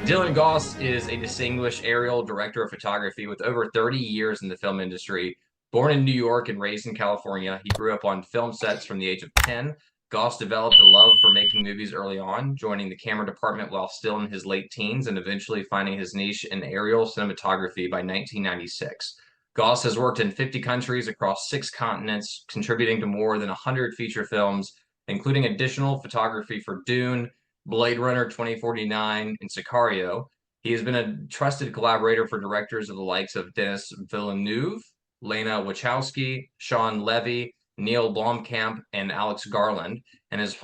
Dylan Goss is a distinguished aerial director of photography with over 30 years in the film industry. Born in New York and raised in California, he grew up on film sets from the age of 10. Goss developed a love for making movies early on, joining the camera department while still in his late teens and eventually finding his niche in aerial cinematography by 1996. Goss has worked in 50 countries across 6 continents, contributing to more than 100 feature films, including additional photography for Dune, Blade Runner 2049, and Sicario. He has been a trusted collaborator for directors of the likes of Denis Villeneuve, Lana Wachowski, Shawn Levy, Neil Blomkamp, and Alex Garland, and has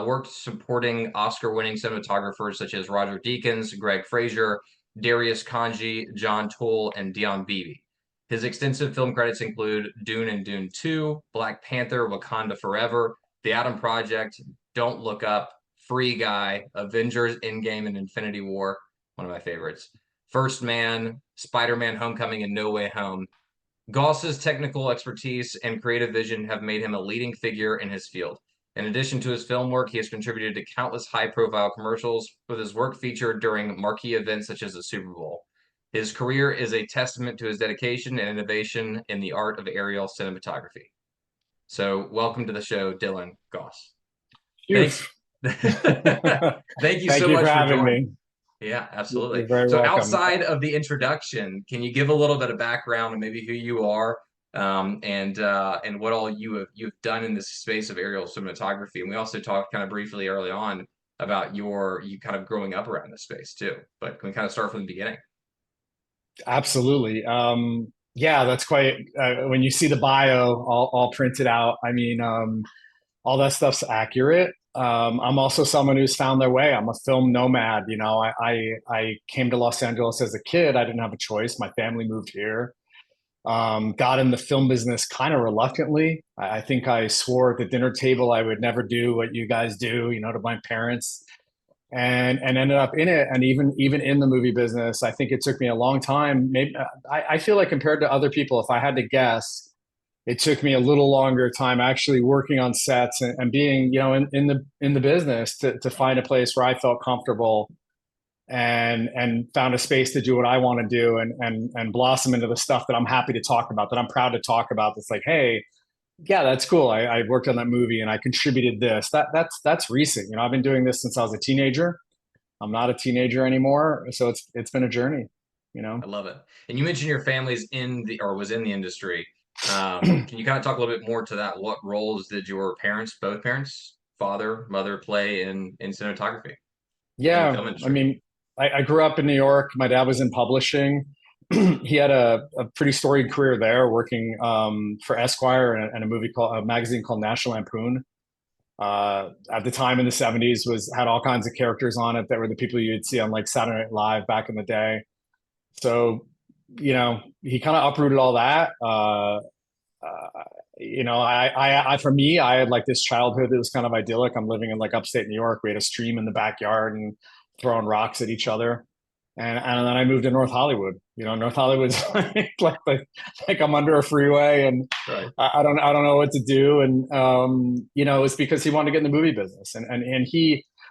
worked supporting Oscar-winning cinematographers such as Roger Deakins, Greig Fraser, Darius Kanji, John Toole, and Dion Beebe. His extensive film credits include Dune and Dune 2, Black Panther, Wakanda Forever, The Atom Project, Don't Look Up, Free Guy, Avengers, Endgame, and Infinity War, one of my favorites. First Man, Spider-Man Homecoming, and No Way Home. Goss's technical expertise and creative vision have made him a leading figure in his field. In addition to his film work, he has contributed to countless high-profile commercials, with his work featured during marquee events such as the Super Bowl. His career is a testament to his dedication and innovation in the art of aerial cinematography. So welcome to the show, Dylan Goss. Thanks. Thank you so much for having joining me. Yeah, absolutely. You're very So welcome. outside of the introduction, can you give a little bit of background on maybe who you are, and what all you've done in this space of aerial cinematography? And we also talked kind of briefly early on about you kind of growing up around this space too. But can we kind of start from the beginning? Absolutely. Yeah, that's quite, when you see the bio all printed out, I mean, all that stuff's accurate. I'm also someone who's found their way. I'm a film nomad. You know, I came to Los Angeles as a kid. I didn't have a choice. My family moved here. Got in the film business kind of reluctantly. I think I swore at the dinner table I would never do what you guys do, you know, to my parents, and ended up in it. And even in the movie business, I think it took me a long time. Maybe I feel like compared to other people, if I had to guess, it took me a little longer time actually working on sets and being, you know, in the business to find a place where I felt comfortable and found a space to do what I want to do and blossom into the stuff that I'm happy to talk about, that I'm proud to talk about. That's like, hey, yeah, that's cool. I worked on that movie and I contributed this. That's recent. You know, I've been doing this since I was a teenager. I'm not a teenager anymore, so it's been a journey. You know, I love it. And you mentioned your family's was in the industry. Can you kind of talk a little bit more to that? What roles did your parents, both parents, father, mother, play in cinematography and the yeah. film I industry? mean, I grew up in New York. My dad was in publishing. He had a pretty storied career there, working for Esquire and a magazine called National Lampoon. At the time in the 70s was had all kinds of characters on it that were the people you'd see on like Saturday Night Live back in the day. So, you know, he kind of uprooted all that. You know, for me, I had like this childhood that was kind of idyllic. I'm living in like upstate New York. We had a stream in the backyard and throwing rocks at each other. And then I moved to North Hollywood. You know, North Hollywood's like I'm under a freeway and Right. I don't know what to do. And you know, it's because he wanted to get in the movie business. And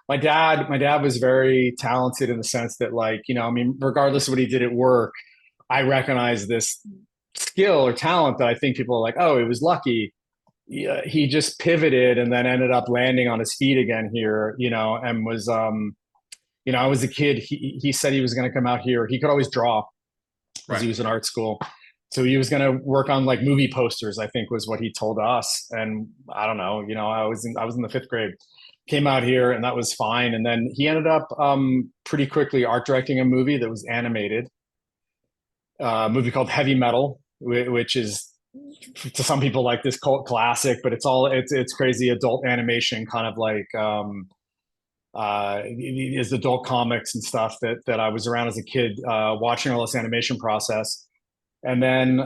my dad was very talented in the sense that, like, you know, I mean, regardless of what he did at work, I recognize this skill or talent that I think people are like, oh, he was lucky. Yeah, he just pivoted and then ended up landing on his feet again here, you know, and was you know, I was a kid. He said he was going to come out here. He could always draw because he Right. was in art school. So he was going to work on like movie posters, I think was what he told us. And I don't know, you know, I was in the fifth grade, came out here and that was fine. And then he ended up pretty quickly art directing a movie that was animated, a movie called Heavy Metal, which is to some people like this cult classic, but it's crazy adult animation, kind of like is adult comics and stuff that I was around as a kid, watching all this animation process. And then,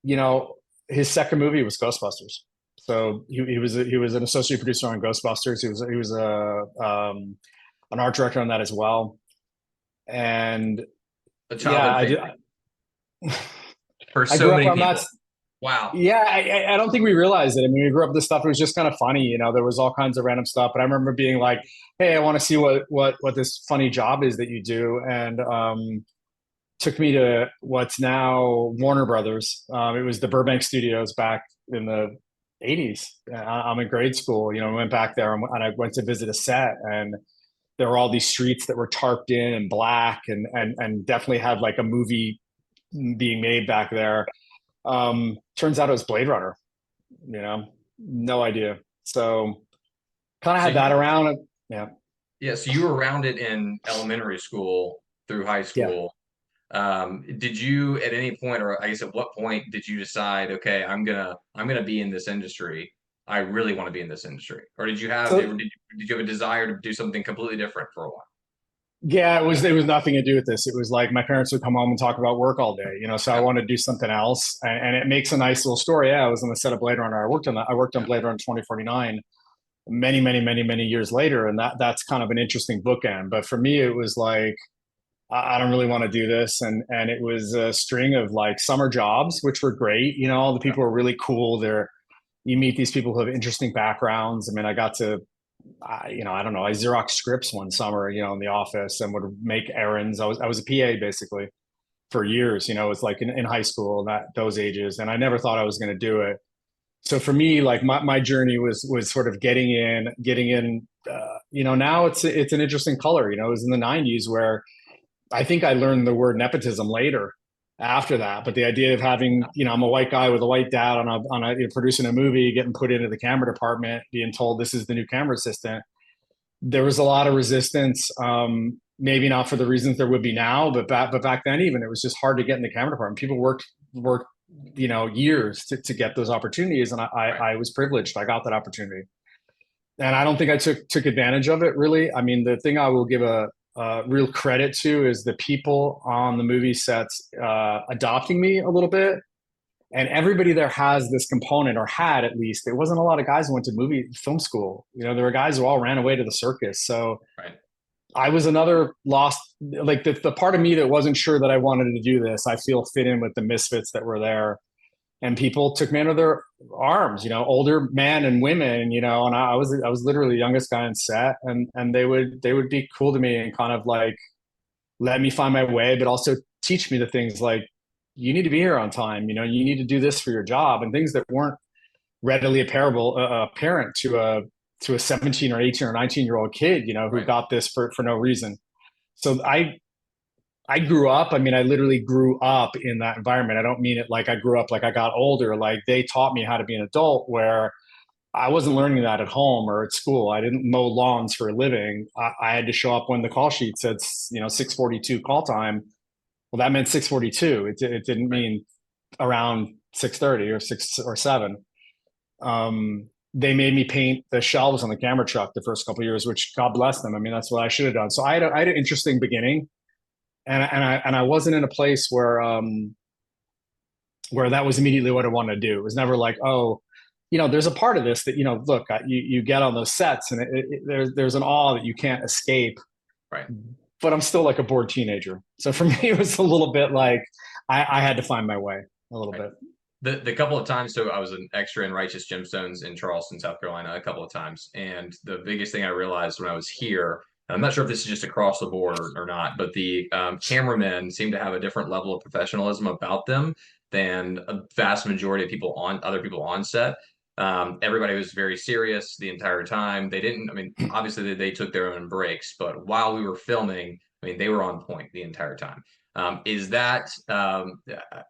you know, his second movie was Ghostbusters. So he was an associate producer on Ghostbusters. He was an art director on that as well. And A yeah, childhood favorite for I so grew up many on that. people. Wow. Yeah, I don't think we realized it. I mean, we grew up with this stuff. It was just kind of funny, there was all kinds of random stuff. But I remember being like, "Hey, I want to see what this funny job is that you do," and took me to what's now Warner Brothers. It was the Burbank Studios back in the '80s. I'm in grade school. We went back there and I went to visit a set, and there were all these streets that were tarped in and black, and definitely had like a movie being made back there. Turns out it was Blade Runner. No idea. So kind of So had that you, around. Yeah, yeah, so you were around it in elementary school through high yeah. school. Did you at any point, or I guess at what point did you decide, okay, I'm gonna be in this industry. I really want to be in this industry, or So did you have a desire to do something completely different for a while? yeah, it was nothing to do with this. It was like my parents would come home and talk about work all day, so I Yeah, wanted to do something else. And it makes a nice little story. Yeah, I was on the set of Blade Runner. I worked on yeah, Blade Runner 2049 many, many, many, many years later. And that's kind of an interesting bookend. But for me, it was like, I don't really want to do this. And it was a string of like summer jobs, which were great. All the yeah, people were really cool. You meet these people who have interesting backgrounds. I mean, I got to I don't know. I Xerox scripts one summer, in the office and would make errands. I was a PA basically for years. It's like in high school, that those ages, and I never thought I was going to do it. So for me, like my journey was sort of getting in. Now it's an interesting color. It was in the '90s where I think I learned the word nepotism later after that. But the idea of having, I'm a white guy with a white dad producing a movie, getting put into the camera department, being told this is the new camera assistant. There was a lot of resistance. Maybe not for the reasons there would be now, but back then even it was just hard to get in the camera department. People worked years to get those opportunities, and right. I was privileged. I got that opportunity, and I don't think I took advantage of it really. I mean, the thing I will give a real credit to is the people on the movie sets adopting me a little bit, and everybody there has this component, or had at least. There wasn't a lot of guys who went to movie film school. There were guys who all ran away to the circus. So Right. I was another lost, like the part of me that wasn't sure that I wanted to do this. I feel fit in with the misfits that were there, and people took me under their arms. Older men and women. And I was literally the youngest guy on set, and they would be cool to me and kind of like let me find my way, but also teach me the things like you need to be here on time. You need to do this for your job, and things that weren't readily apparent to a 17 or 18 or 19-year-old kid, who Right. got this for no reason. So I grew up. I mean, I literally grew up in that environment. I don't mean it like I grew up like I got older. Like they taught me how to be an adult, where I wasn't learning that at home or at school. I didn't mow lawns for a living. I had to show up when the call sheet said 6:42 call time. Well, that meant 6:42. It didn't Right. mean around 6:30 or 6 or 7. They made me paint the shelves on the camera truck the first couple of years, which God bless them. I mean, that's what I should have done. So I had an interesting beginning, and I wasn't in a place where that was immediately what I wanted to do. It was never like, oh, there's a part of this that look, you get on those sets, and there's an awe that you can't escape. Right. But I'm still like a bored teenager. So for me, it was a little bit like I had to find my way a little Right. bit. The couple of times, so I was an extra in Righteous Gemstones in Charleston, South Carolina, a couple of times, and the biggest thing I realized when I was here, and I'm not sure if this is just across the board or not, but the cameramen seem to have a different level of professionalism about them than a vast majority of other people on set. Everybody was very serious the entire time. They didn't, I mean, obviously they took their own breaks, but while we were filming, I mean, they were on point the entire time. Is that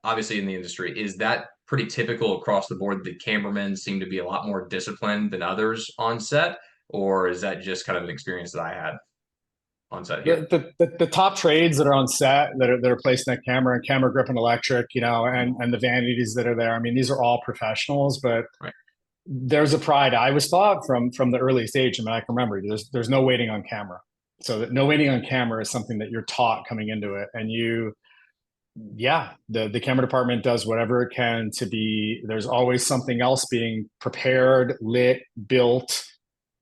obviously in the industry? Is that pretty typical across the board? The cameramen seem to be a lot more disciplined than others on set, or is that just kind of an experience that I had on set here? The top trades that are on set that are placed in that camera and camera grip and electric, Mhm. and the vanities that are there. I mean, these are all professionals, but Right, there's a pride I was taught from the earliest age. I mean, I can remember there's no waiting on camera. So that no waiting on camera is something that you're taught coming into it, and yeah, the camera department does whatever it can to be. There's always something else being prepared, lit, built,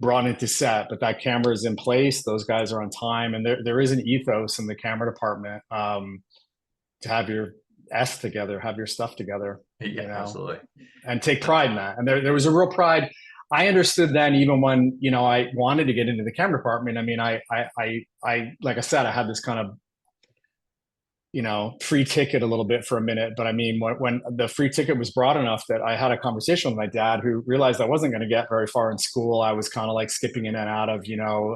brought into set, but that camera is in place. Those guys are on time, and there is an ethos in the camera department, to have your S together, have your stuff together, Yeah, you know, absolutely. and take pride in that. And there was a real pride. I understood then, even when, I wanted to get into the camera department. I mean, like I said, I had this kind of, free ticket a little bit for a minute. But I mean, when the free ticket was broad enough that I had a conversation with my dad, who realized I wasn't going to get very far in school. I was kind of like skipping in and out of,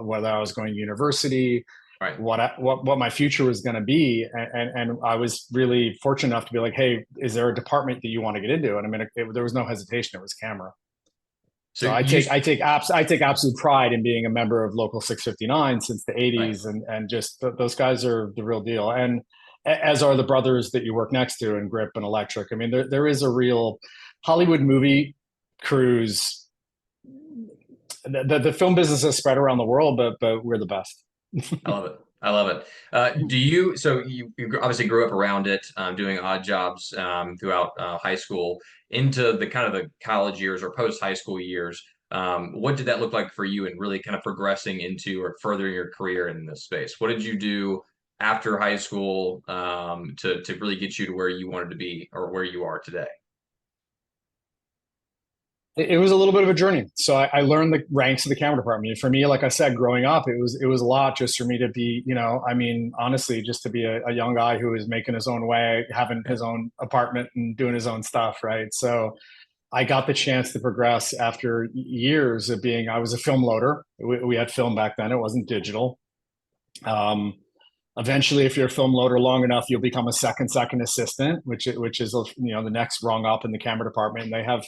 whether I was going to university, Right. what my future was going to be. And I was really fortunate enough to be like, hey, is there a department that you want to get into? And I mean, there was no hesitation. It was camera. So So you, I take absolute pride in being a member of Local 659 since the right. 80s, and just those guys are the real deal. And as are the brothers that you work next to in Grip and Electric. I mean, there is a real Hollywood movie crews. The film business is spread around the world, but we're the best. I love it. I love it. So you obviously grew up around it, doing odd jobs throughout high school into the kind of the college years or post high school years. What did that look like for you and really kind of progressing into or furthering your career in this space? What did you do after high school to really get you to where you wanted to be or where you are today? It was a little bit of a journey. So I learned the ranks of the camera department. For me, like I said, growing up, it was a lot just for me to be, I mean, honestly, just to be a young guy who is making his own way, having Yeah. his own apartment and doing his own stuff, right? So I got the chance to progress after years of being. I was a film loader. We had film back then; it wasn't digital. Um, Eventually, if you're a film loader long enough, you'll become a second assistant, which is the next rung up in the camera department. And they have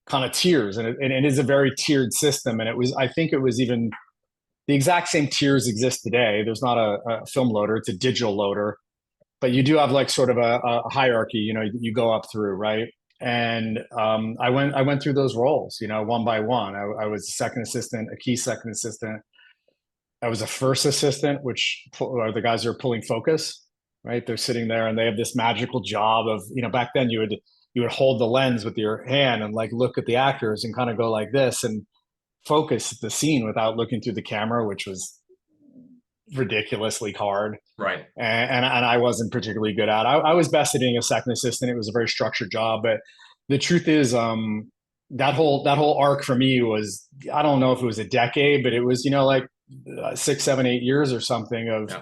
kind of tiers, and it is a very tiered system. And I think it was even the exact same tiers exist today. There's not a film loader; it's a digital loader, but you do have like sort of a hierarchy. You go up through, right? And I went through those roles, one by one. I was a second assistant, a key second assistant. I was a first assistant, which are the guys who are pulling focus, right? They're sitting there and they have this magical job of, back then you would hold the lens with your hand and like look at the actors and kind of go like this and focus the scene without looking through the camera, which was ridiculously hard. Right. And I wasn't particularly good at. I was best at being a second assistant. It was a very structured job, but the truth is, that whole arc for me was, I don't know if it was a decade, but it was, like 6, 7, 8 years or something of Yeah.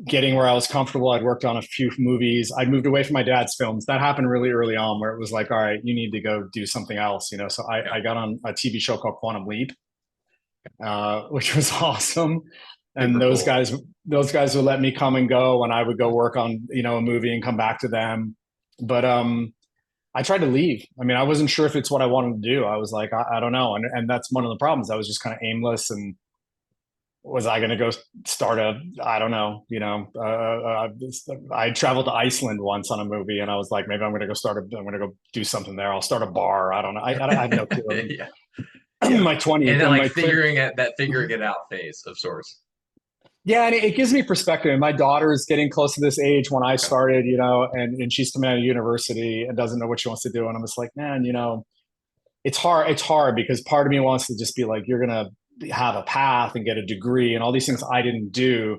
getting where I was comfortable. I'd worked on a few movies. I'd moved away from my dad's films. That happened really early on, where it was like, all right, you need to go do something else. So Yeah. I got on a TV show called Quantum Leap, which was awesome. And Super cool. those guys would let me come and go, and I would go work on, a movie and come back to them. But I tried to leave. I mean, I wasn't sure if it's what I wanted to do. I was like, I don't know. And that's one of the problems. I was just kind of aimless. And was I going to go start I don't know, I traveled to Iceland once on a movie, and I was like, maybe I'm going to go do something there. I'll start a bar. I don't know. I have no clue. Yeah. In Yeah. my 20s, And then in like my figuring it out phase of sorts. Yeah, and it gives me perspective. And my daughter is getting close to this age when I Okay. started, and she's coming out of university and doesn't know what she wants to do. And I'm just like, man, it's hard. It's hard because part of me wants to just be like, you're gonna have a path and get a degree and all these things I didn't do.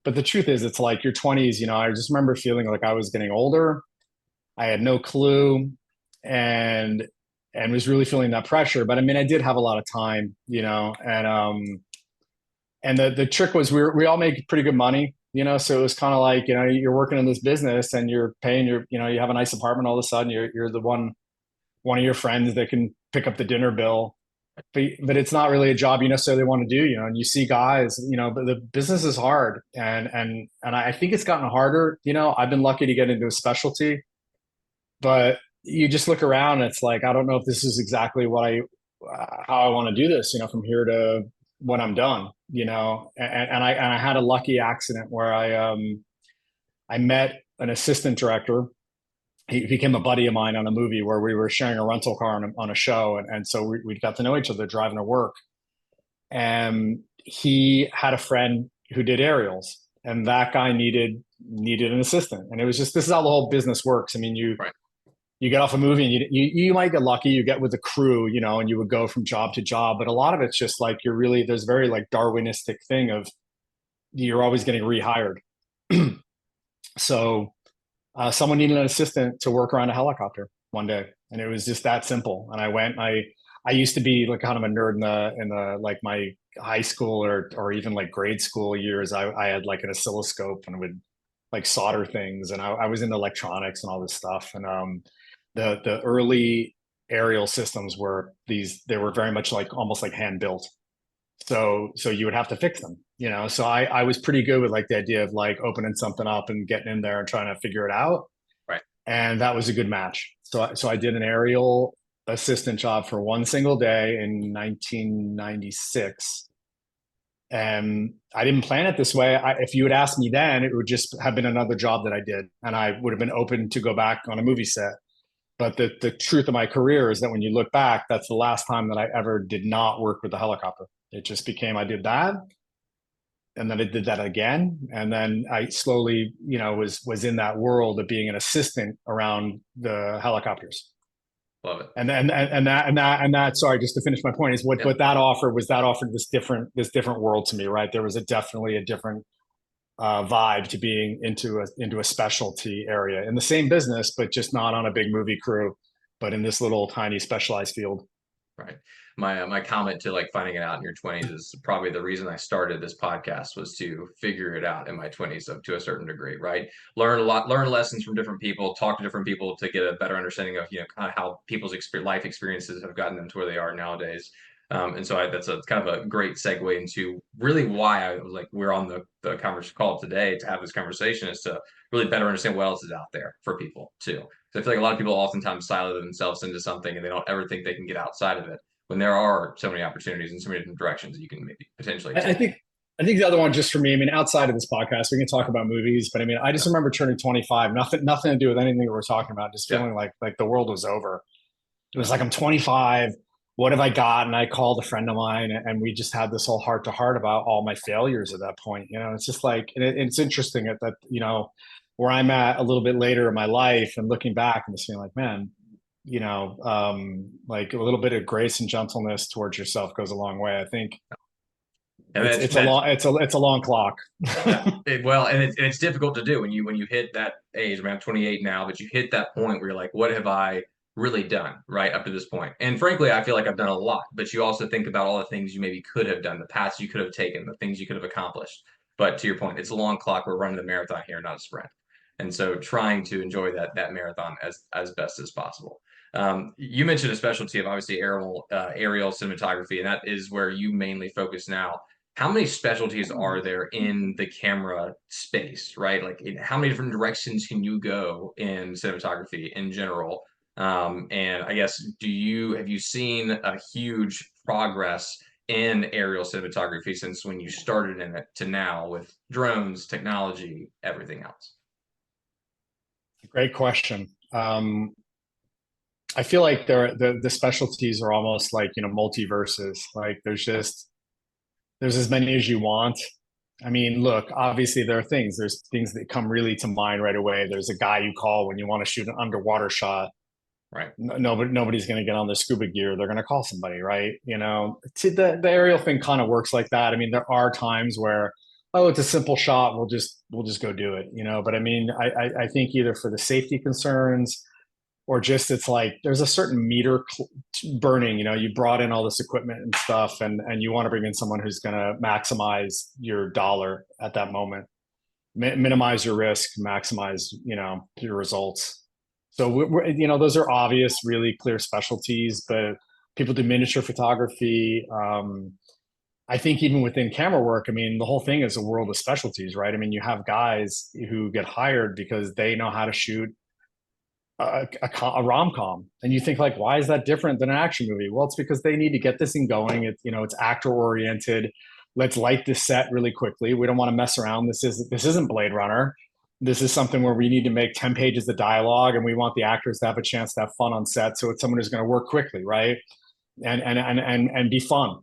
But the truth is, it's like your 20s. I just remember feeling like I was getting older. I had no clue, and was really feeling that pressure. But I mean, I did have a lot of time, and the trick was we all make pretty good money, so it was kind of like, you're working in this business and you're paying you have a nice apartment. All of a sudden you're the one of your friends that can pick up the dinner bill, but it's not really a job you necessarily want to do, and you see guys, but the business is hard, and I think it's gotten harder. I've been lucky to get into a specialty, but you just look around and it's like, I don't know if this is exactly how I want to do this, from here to when I'm done, and I had a lucky accident where I met an assistant director. He became a buddy of mine on a movie where we were sharing a rental car on a show. And so we got to know each other driving to work. And he had a friend who did aerials, and that guy needed an assistant. And it was just, this is how the whole business works. I mean, Right. you get off a movie and you might get lucky, you get with a crew, and you would go from job to job. But a lot of it's just like, there's very like Darwinistic thing of you're always getting rehired. So Someone needed an assistant to work around a helicopter one day, and it was just that simple. And I went. I used to be like kind of a nerd in the like my high school or even like grade school years. I had like an oscilloscope and would like solder things, and I was into electronics and all this stuff. And the early aerial systems were these. They were very much like almost like hand built. So you would have to fix them, you know. So I was pretty good with like the idea of like opening something up and getting in there and trying to figure it out. Right. And that was a good match. So I did an aerial assistant job for one single day in 1996. And I didn't plan it this way. If you had asked me then, it would just have been another job that I did, and I would have been open to go back on a movie set. But the truth of my career is that when you look back, that's the last time that I ever did not work with the helicopter. It just became I did that, and then I did that again, and then I slowly, you know, was in that world of being an assistant around the helicopters. Love it. And that sorry, just to finish my point, is Yep. what that offered was that offered this different world to me, right? There was definitely a different vibe to being into a specialty area in the same business, but just not on a big movie crew, but in this little tiny specialized field. Right. My comment to like finding it out in your 20s is probably the reason I started this podcast was to figure it out in my 20s up to a certain degree, right? Learn a lot, learn lessons from different people, talk to different people to get a better understanding of, kind of how people's life experiences have gotten them to where they are nowadays. And so that's a kind of a great segue into really why I was like, we're on the conversation call today to have this conversation is to really better understand what else is out there for people too. So I feel like a lot of people oftentimes silo themselves into something and they don't ever think they can get outside of it when there are so many opportunities and so many different directions that you can maybe potentially I take. think the other one, just for me, I mean, outside of this podcast, we can talk about movies, but I mean, I just Yeah. remember turning 25, nothing to do with anything that we're talking about, just Yeah. feeling like the world was over. It was Yeah. like I'm 25. What have I got? And I called a friend of mine, and we just had this whole heart to heart about all my failures at that point. You know, it's just like it's interesting that where I'm at a little bit later in my life and looking back and just being like, man, like a little bit of grace and gentleness towards yourself goes a long way. I think And it's a long clock. yeah. Well, and it's difficult to do when you hit that age. I mean, I'm 28 now, but you hit that point where you're like, what have I really done right up to this point? And frankly, I feel like I've done a lot. But you also think about all the things you maybe could have done, the paths you could have taken, the things you could have accomplished. But to your point, it's a long clock. We're running the marathon here, not a sprint. And so trying to enjoy that marathon as best as possible. You mentioned a specialty of obviously aerial cinematography, and that is where you mainly focus now. How many specialties are there in the camera space, right? Like, how many different directions can you go in cinematography in general? And I guess, have you seen a huge progress in aerial cinematography since when you started in it to now with drones, technology, everything else? Great question. I feel like the specialties are almost like, multiverses. Like there's as many as you want. I mean, look, obviously there's things that come really to mind right away. There's a guy you call when you want to shoot an underwater shot. Right. Nobody's going to get on their scuba gear. They're going to call somebody, right? The aerial thing kind of works like that. I mean, there are times where, oh, it's a simple shot. We'll just go do it, But I mean, I think either for the safety concerns or just it's like there's a certain meter burning. You brought in all this equipment and stuff, and you want to bring in someone who's going to maximize your dollar at that moment, minimize your risk, maximize your results. So those are obvious, really clear specialties. But people do miniature photography. I think even within camera work, I mean, the whole thing is a world of specialties, right? I mean, you have guys who get hired because they know how to shoot a rom-com, and you think like, why is that different than an action movie? Well, it's because they need to get this thing going. It's actor oriented. Let's light this set really quickly. We don't want to mess around. This isn't Blade Runner. This is something where we need to make 10 pages of dialogue, and we want the actors to have a chance to have fun on set. So it's someone who's going to work quickly, right? And be fun,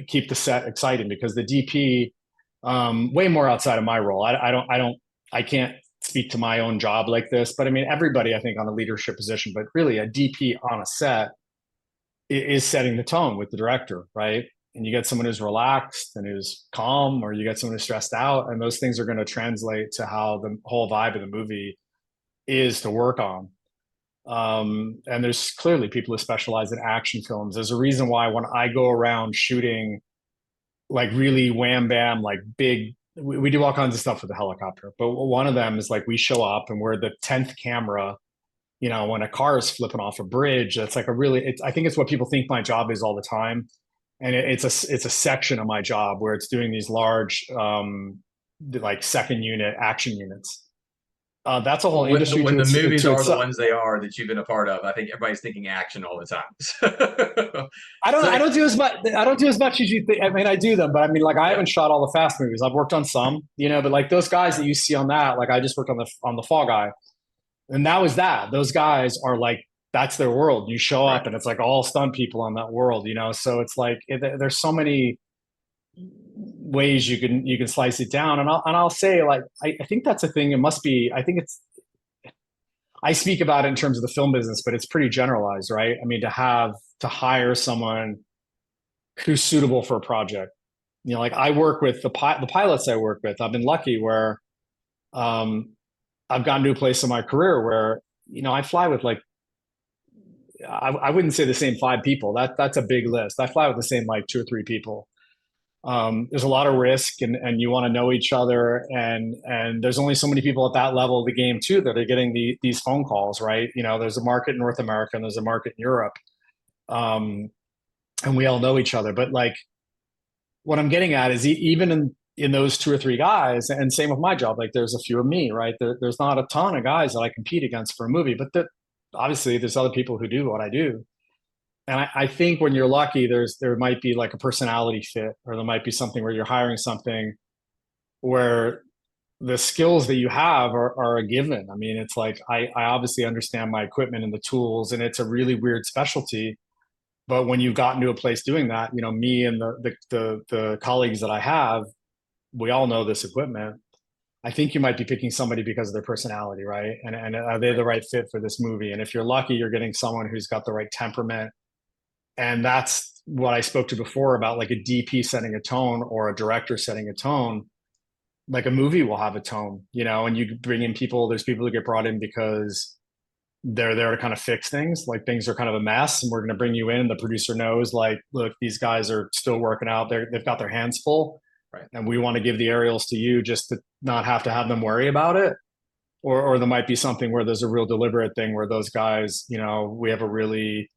keep the set exciting, because the DP, way more outside of my role. I can't speak to my own job like this, but I mean, everybody, I think, on a leadership position, but really a DP on a set is setting the tone with the director, right? And you get someone who's relaxed and who's calm, or you get someone who's stressed out, and those things are going to translate to how the whole vibe of the movie is to work on. And there's clearly people who specialize in action films. There's a reason why when I go around shooting like really wham bam, like big, we do all kinds of stuff with the helicopter. But one of them is like we show up and we're the 10th camera, when a car is flipping off a bridge. That's like a really, I think it's what people think my job is all the time. And it's a section of my job where it's doing these large, like second unit action units. That's a whole industry When to the movies to are the itself. ones they are that you've been a part of, I think everybody's thinking action all the time. I So don't do as much. I don't do as much as you think. I mean, I do them, but I mean, like I yeah, haven't shot all the fast movies. I've worked on some, but like those guys that you see on that, like I just worked on the Fall Guy, and that was that. Those guys are like that's their world. You show right. up, and it's like all stunt people on that world, So it's like there's so many ways you can slice it down, and I'll say like I think that's a thing. It must be. I think it's. I speak about it in terms of the film business, but it's pretty generalized, right? I mean, to hire someone who's suitable for a project. Like I work with the pilots I work with. I've been lucky where um, I've gotten to a place in my career where I fly with like I wouldn't say the same five people. That's a big list. I fly with the same like two or three people. There's a lot of risk, and you want to know each other, and there's only so many people at that level of the game too that are getting these phone calls, right? There's a market in North America and there's a market in Europe, um, and we all know each other. But like what I'm getting at is even in those two or three guys, and same with my job, like there's a few of me, right? There's not a ton of guys that I compete against for a movie, but obviously there's other people who do what I do. And I think when you're lucky, there might be like a personality fit, or there might be something where you're hiring something where the skills that you have are a given. I mean, it's like I obviously understand my equipment and the tools, and it's a really weird specialty. But when you've gotten to a place doing that, me and the colleagues that I have, we all know this equipment. I think you might be picking somebody because of their personality, right? And are they the right fit for this movie? And if you're lucky, you're getting someone who's got the right temperament. And that's what I spoke to before about like a DP setting a tone or a director setting a tone. Like a movie will have a tone, and you bring in people. There's people who get brought in because they're there to kind of fix things. Like things are kind of a mess, and we're going to bring you in. The producer knows, like, look, these guys are still working out. They've got their hands full, Right. and we want to give the aerials to you just to not have to have them worry about it. Or there might be something where there's a real deliberate thing where those guys, we have a really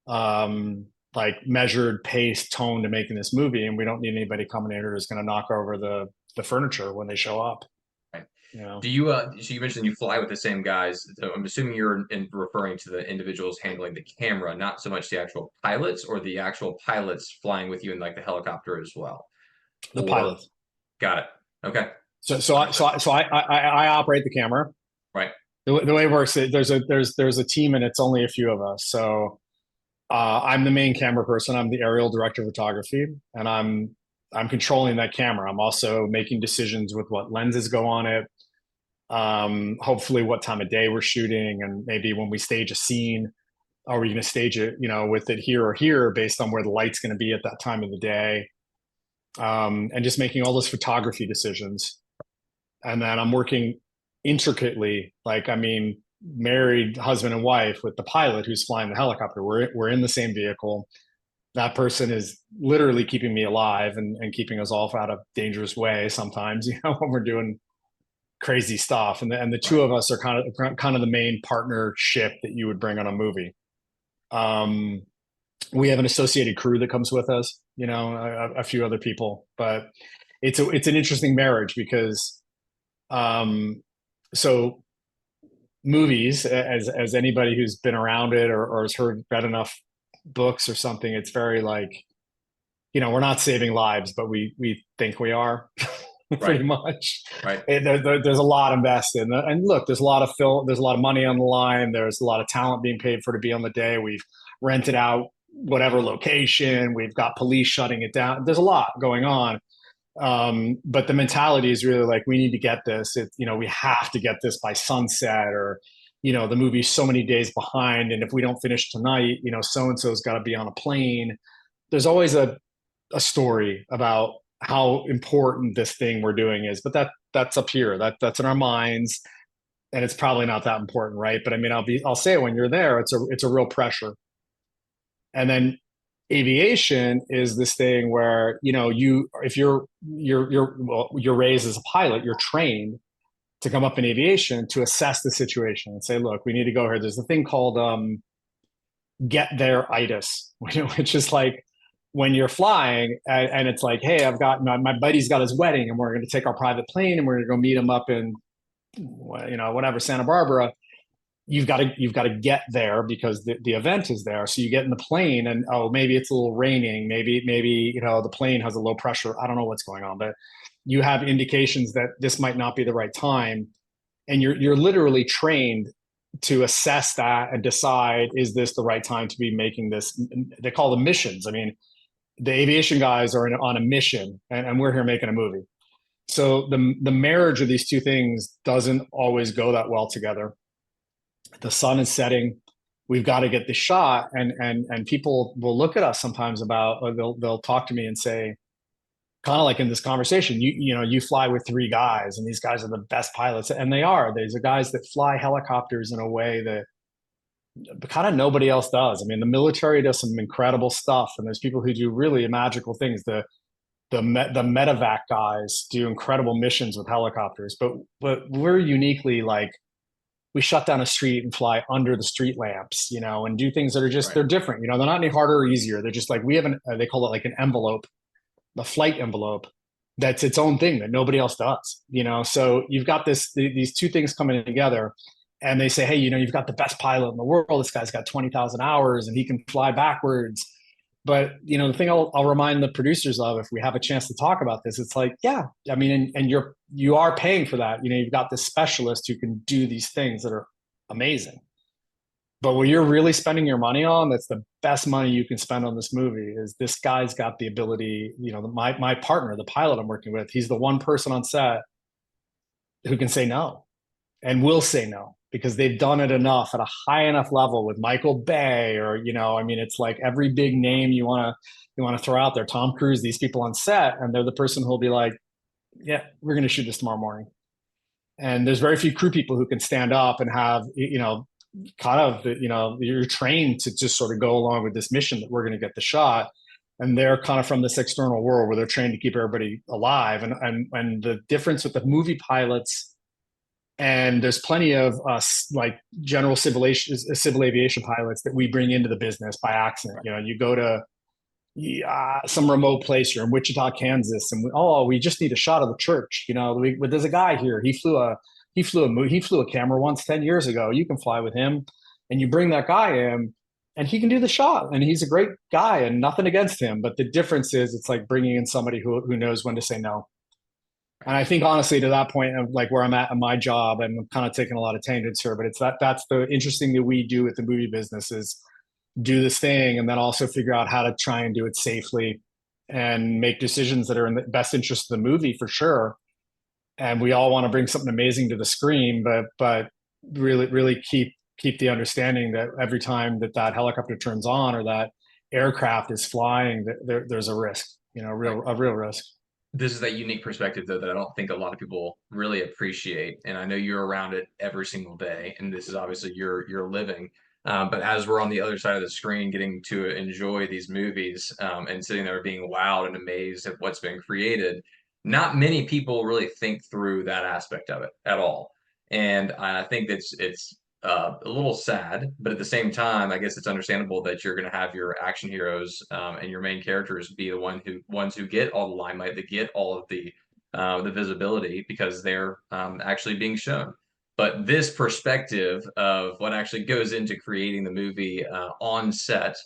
like measured pace tone to making this movie, and we don't need anybody coming in who's going to knock over the furniture when they show up. Right. You know, Do you so you mentioned you fly with the same guys. So I'm assuming you're referring to the individuals handling the camera, not so much the actual pilots, or the actual pilots flying with you in like the helicopter as well. the Or pilots. got it. Okay. Understood. I operate the camera. Right. The way it works, there's a team and it's only a few of us. So I'm the main camera person. I'm the aerial director of photography, and I'm controlling that camera. I'm also making decisions with what lenses go on it. Hopefully, what time of day we're shooting, and maybe when we stage a scene, are we going to stage it, with it here or here based on where the light's going to be at that time of the day, and just making all those photography decisions. And then I'm working intricately, like I mean, married husband and wife with the pilot who's flying the helicopter. We're in the same vehicle. That person is literally keeping me alive and keeping us all out of dangerous way sometimes, when we're doing crazy stuff. And the two Right. of us are kind of the main partnership that you would bring on a movie. Um, we have an associated crew that comes with us, a few other people, but it's an interesting marriage because um, so movies, as anybody who's been around it or has read enough books or something, it's very like, we're not saving lives, but we think we are. Right. Pretty much. Right. There's a lot invested, and look, there's a lot of film, there's a lot of money on the line. There's a lot of talent being paid for to be on the day. We've rented out whatever location. We've got police shutting it down. There's a lot going on. But the mentality is really like, we need to get this. We have to get this by sunset, or the movie's so many days behind, and if we don't finish tonight, so and so's got to be on a plane. There's always a story about how important this thing we're doing is, but that's up here. That's in our minds. and it's probably not that important, right? But I mean, I'll say it when you're there, it's a real pressure. And then aviation is this thing where, if you're raised as a pilot, you're trained to come up in aviation to assess the situation and say, look, we need to go here. There's a thing called get there itis, which is like when you're flying and it's like, hey, I've got my buddy's got his wedding and we're going to take our private plane and we're going to go meet him up in, whatever, Santa Barbara. You've got to get there because the event is there. So you get in the plane and, oh, maybe it's a little raining. Maybe the plane has a low pressure. I don't know what's going on, but you have indications that this might not be the right time. And you're literally trained to assess that and decide, is this the right time to be making this? They call them missions. I mean, the aviation guys are on a mission, and we're here making a movie. So the marriage of these two things doesn't always go that well together. The sun is setting. We've got to get the shot, and people will look at us sometimes about, or they'll talk to me and say, kind of like in this conversation, you fly with three guys, and these guys are the best pilots, and they are. These are guys that fly helicopters in a way that kind of nobody else does. I mean, the military does some incredible stuff, and there's people who do really magical things. The medevac guys do incredible missions with helicopters, but we're uniquely like, we shut down a street and fly under the street lamps, and do things that are just, Right. they're different. They're not any harder or easier. They're just like, we have they call it like an envelope, the flight envelope, that's its own thing that nobody else does. So you've got these two things coming together, and they say, hey, you've got the best pilot in the world. This guy's got 20,000 hours and he can fly backwards. But the thing I'll remind the producers of, if we have a chance to talk about this, it's like, yeah, I mean, and you are paying for that. You've got this specialist who can do these things that are amazing. But what you're really spending your money on, that's the best money you can spend on this movie, is this guy's got the ability. My partner, the pilot I'm working with, he's the one person on set who can say no and will say no, because they've done it enough at a high enough level with Michael Bay, or I mean, it's like every big name you want to throw out there, Tom Cruise, these people on set, and they're the person who'll be like, yeah, we're going to shoot this tomorrow morning. And there's very few crew people who can stand up and have kind of you're trained to just sort of go along with this mission that we're going to get the shot. And they're kind of from this external world where they're trained to keep everybody alive. And the difference with the movie pilots, and there's plenty of like general civil aviation pilots that we bring into the business by accident. You go to some remote place. You're in Wichita, Kansas, and we just need a shot of the church. There's a guy here. He flew a camera once 10 years ago. You can fly with him, and you bring that guy in, and he can do the shot, and he's a great guy, and nothing against him. But the difference is, it's like bringing in somebody who knows when to say no. And I think, honestly, to that point of like where I'm at in my job, and I'm kind of taking a lot of tangents here, but that's the interesting that we do with the movie business, is do this thing and then also figure out how to try and do it safely and make decisions that are in the best interest of the movie, for sure. And we all want to bring something amazing to the screen, but really keep the understanding that every time that helicopter turns on, or that aircraft is flying, there's a risk, a real risk. This is that unique perspective, though, that I don't think a lot of people really appreciate. And I know you're around it every single day, and this is obviously your living. But as we're on the other side of the screen, getting to enjoy these movies, and sitting there being wowed and amazed at what's been created, not many people really think through that aspect of it at all. And I think it's a little sad, but at the same time, I guess it's understandable that you're going to have your action heroes, and your main characters be the ones who get all the limelight, that get all of the visibility, because they're actually being shown. But this perspective of what actually goes into creating the movie on set,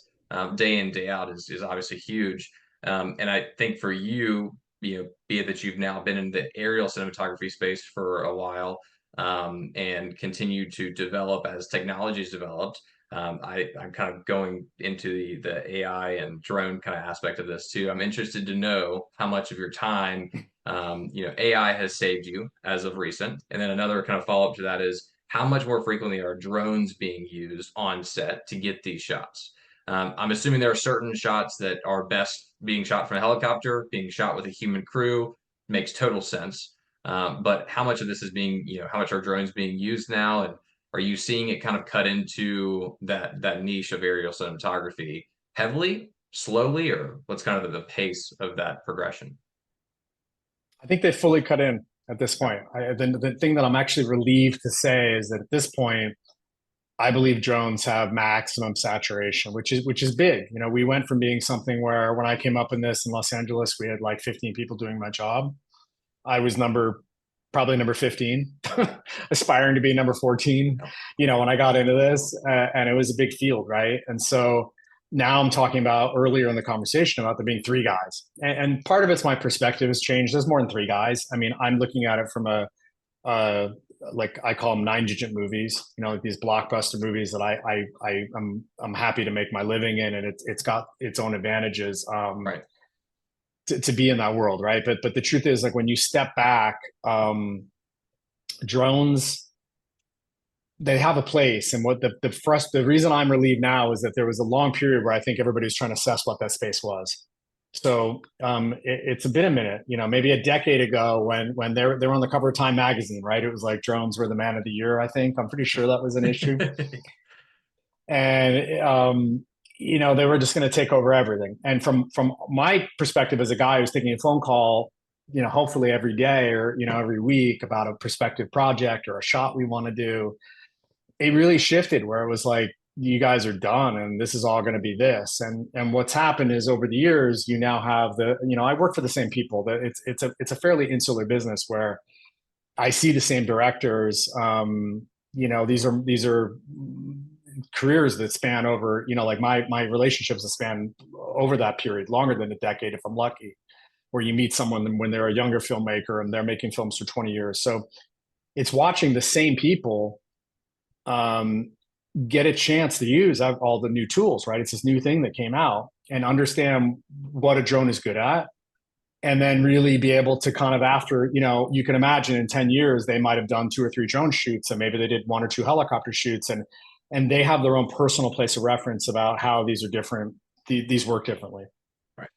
day in, day out, is obviously huge. And I think for you, be it that you've now been in the aerial cinematography space for a while, and continue to develop as technology is developed. I'm kind of going into the AI and drone kind of aspect of this too. I'm interested to know how much of your time, AI has saved you as of recent. And then another kind of follow-up to that is, how much more frequently are drones being used on set to get these shots? I'm assuming there are certain shots that are best being shot from a helicopter, being shot with a human crew makes total sense. But how much of this is being, how much are drones being used now, and are you seeing it kind of cut into that niche of aerial cinematography heavily, slowly, or what's kind of the pace of that progression? I think they fully cut in at this point. The thing that I'm actually relieved to say is that at this point, I believe drones have maximum saturation, which is big. We went from being something where when I came up in this in Los Angeles, we had like 15 people doing my job. I was probably number 15, aspiring to be number 14, when I got into this, and it was a big field, right? And so now I'm talking about earlier in the conversation about there being three guys. And part of it's my perspective has changed. There's more than three guys. I mean, I'm looking at it from uh, like I call them 9-digit movies, like these blockbuster movies that I'm happy to make my living in, and it's got its own advantages. Right. To be in that world, right? But the truth is, like when you step back, drones, they have a place. And what the reason I'm relieved now is that there was a long period where I think everybody was trying to assess what that space was. So it's been a minute, maybe a decade ago when they were on the cover of Time magazine, right? It was like drones were the man of the year. I think I'm pretty sure that was an issue, and they were just going to take over everything. And from my perspective as a guy who's taking a phone call, hopefully every day or every week about a prospective project or a shot we want to do, it really shifted where it was like, you guys are done and this is all going to be this. And what's happened is over the years, you now have I work for the same people. That it's a fairly insular business where I see the same directors. These are careers that span over, like my relationships that span over that period, longer than a decade if I'm lucky, where you meet someone when they're a younger filmmaker and they're making films for 20 years. So it's watching the same people get a chance to use all the new tools, right? It's this new thing that came out, and understand what a drone is good at. And then really be able to kind of after, you can imagine in 10 years, they might have done 2 or 3 drone shoots, and maybe they did 1 or 2 helicopter shoots, and they have their own personal place of reference about how these are different. These work differently. Right.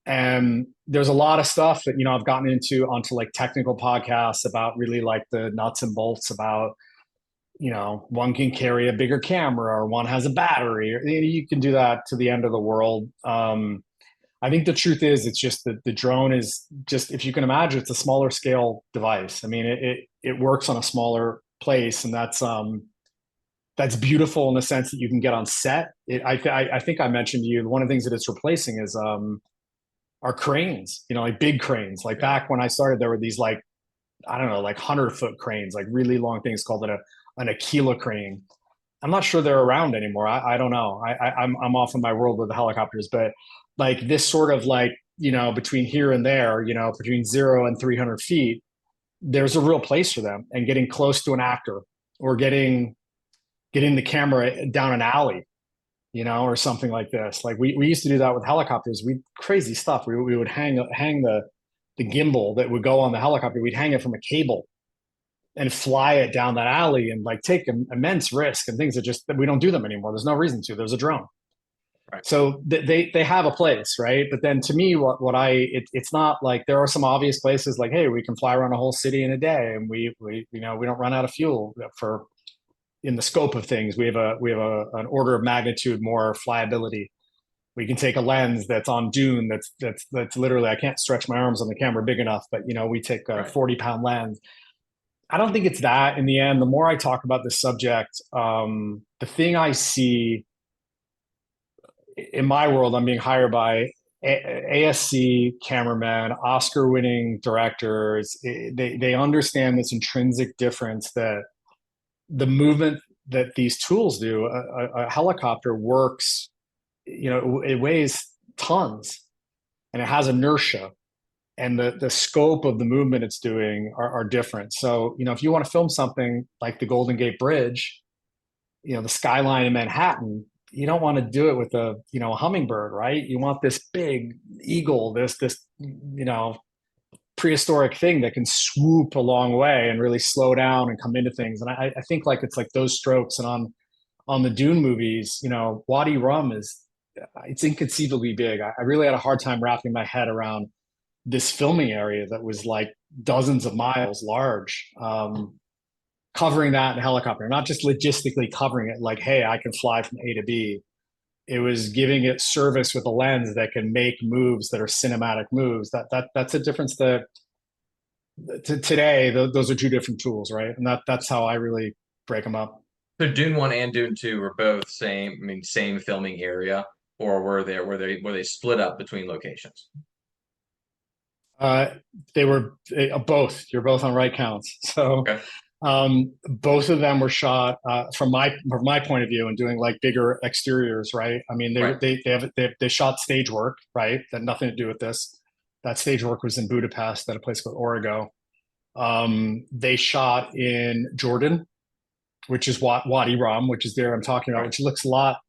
And there's a lot of stuff that, I've gotten onto like technical podcasts about really like the nuts and bolts about, one can carry a bigger camera or one has a battery, or you can do that to the end of the world. I think the truth is, it's just that the drone is just, if you can imagine, it's a smaller scale device. I mean, it works on a smaller place, and that's beautiful in the sense that you can get on set. I think I mentioned to you, one of the things that it's replacing is our cranes, like big cranes. Like back when I started, there were these like, I don't know, like 100-foot cranes, like really long things called an Aquila crane. I'm not sure they're around anymore. I don't know. I'm off in my world with the helicopters, but like this sort of like, between here and there, between 0 and 300 feet, there's a real place for them. And getting close to an actor, or getting the camera down an alley, or something like this. Like we used to do that with helicopters. Crazy stuff. We would hang the gimbal that would go on the helicopter. We'd hang it from a cable and fly it down that alley, and like take an immense risk and things that we don't do them anymore. There's no reason to. There's a drone. Right. So they have a place, right? But then to me, it's not like there are some obvious places like, hey, we can fly around a whole city in a day, and we don't run out of fuel for, in the scope of things. We have an order of magnitude more flyability. We can take a lens that's on Dune that's literally, I can't stretch my arms on the camera big enough, but we take a 40-pound lens. I don't think it's that in the end. The more I talk about this subject, the thing I see in my world, I'm being hired by ASC cameramen, Oscar-winning directors. They understand this intrinsic difference that the movement that these tools do, a helicopter works, it weighs tons and it has inertia, and the scope of the movement it's doing are different. So, if you want to film something like the Golden Gate Bridge, the skyline in Manhattan, you don't want to do it with a hummingbird, right? You want this big eagle, this prehistoric thing that can swoop a long way and really slow down and come into things. And I think like it's like those strokes. And on the Dune movies, Wadi Rum it's inconceivably big. I really had a hard time wrapping my head around this filming area that was like dozens of miles large, covering that in a helicopter, not just logistically covering it like, hey, I can fly from A to B. It was giving it service with a lens that can make moves that are cinematic moves. That's a difference that today those are two different tools, right? And that's how I really break them up. So Dune 1 and Dune 2 were both same, I mean, same filming area, or were they split up between locations? Uh, they were both. You're both on right counts. So Okay. both of them were shot from my point of view and doing like bigger exteriors, right? I mean, Right. they shot stage work, right? That had nothing to do with this. That stage work was in Budapest at a place called Origo. They shot in Jordan, which is Wadi Rum, which is there I'm talking about, Right. which looks a lot.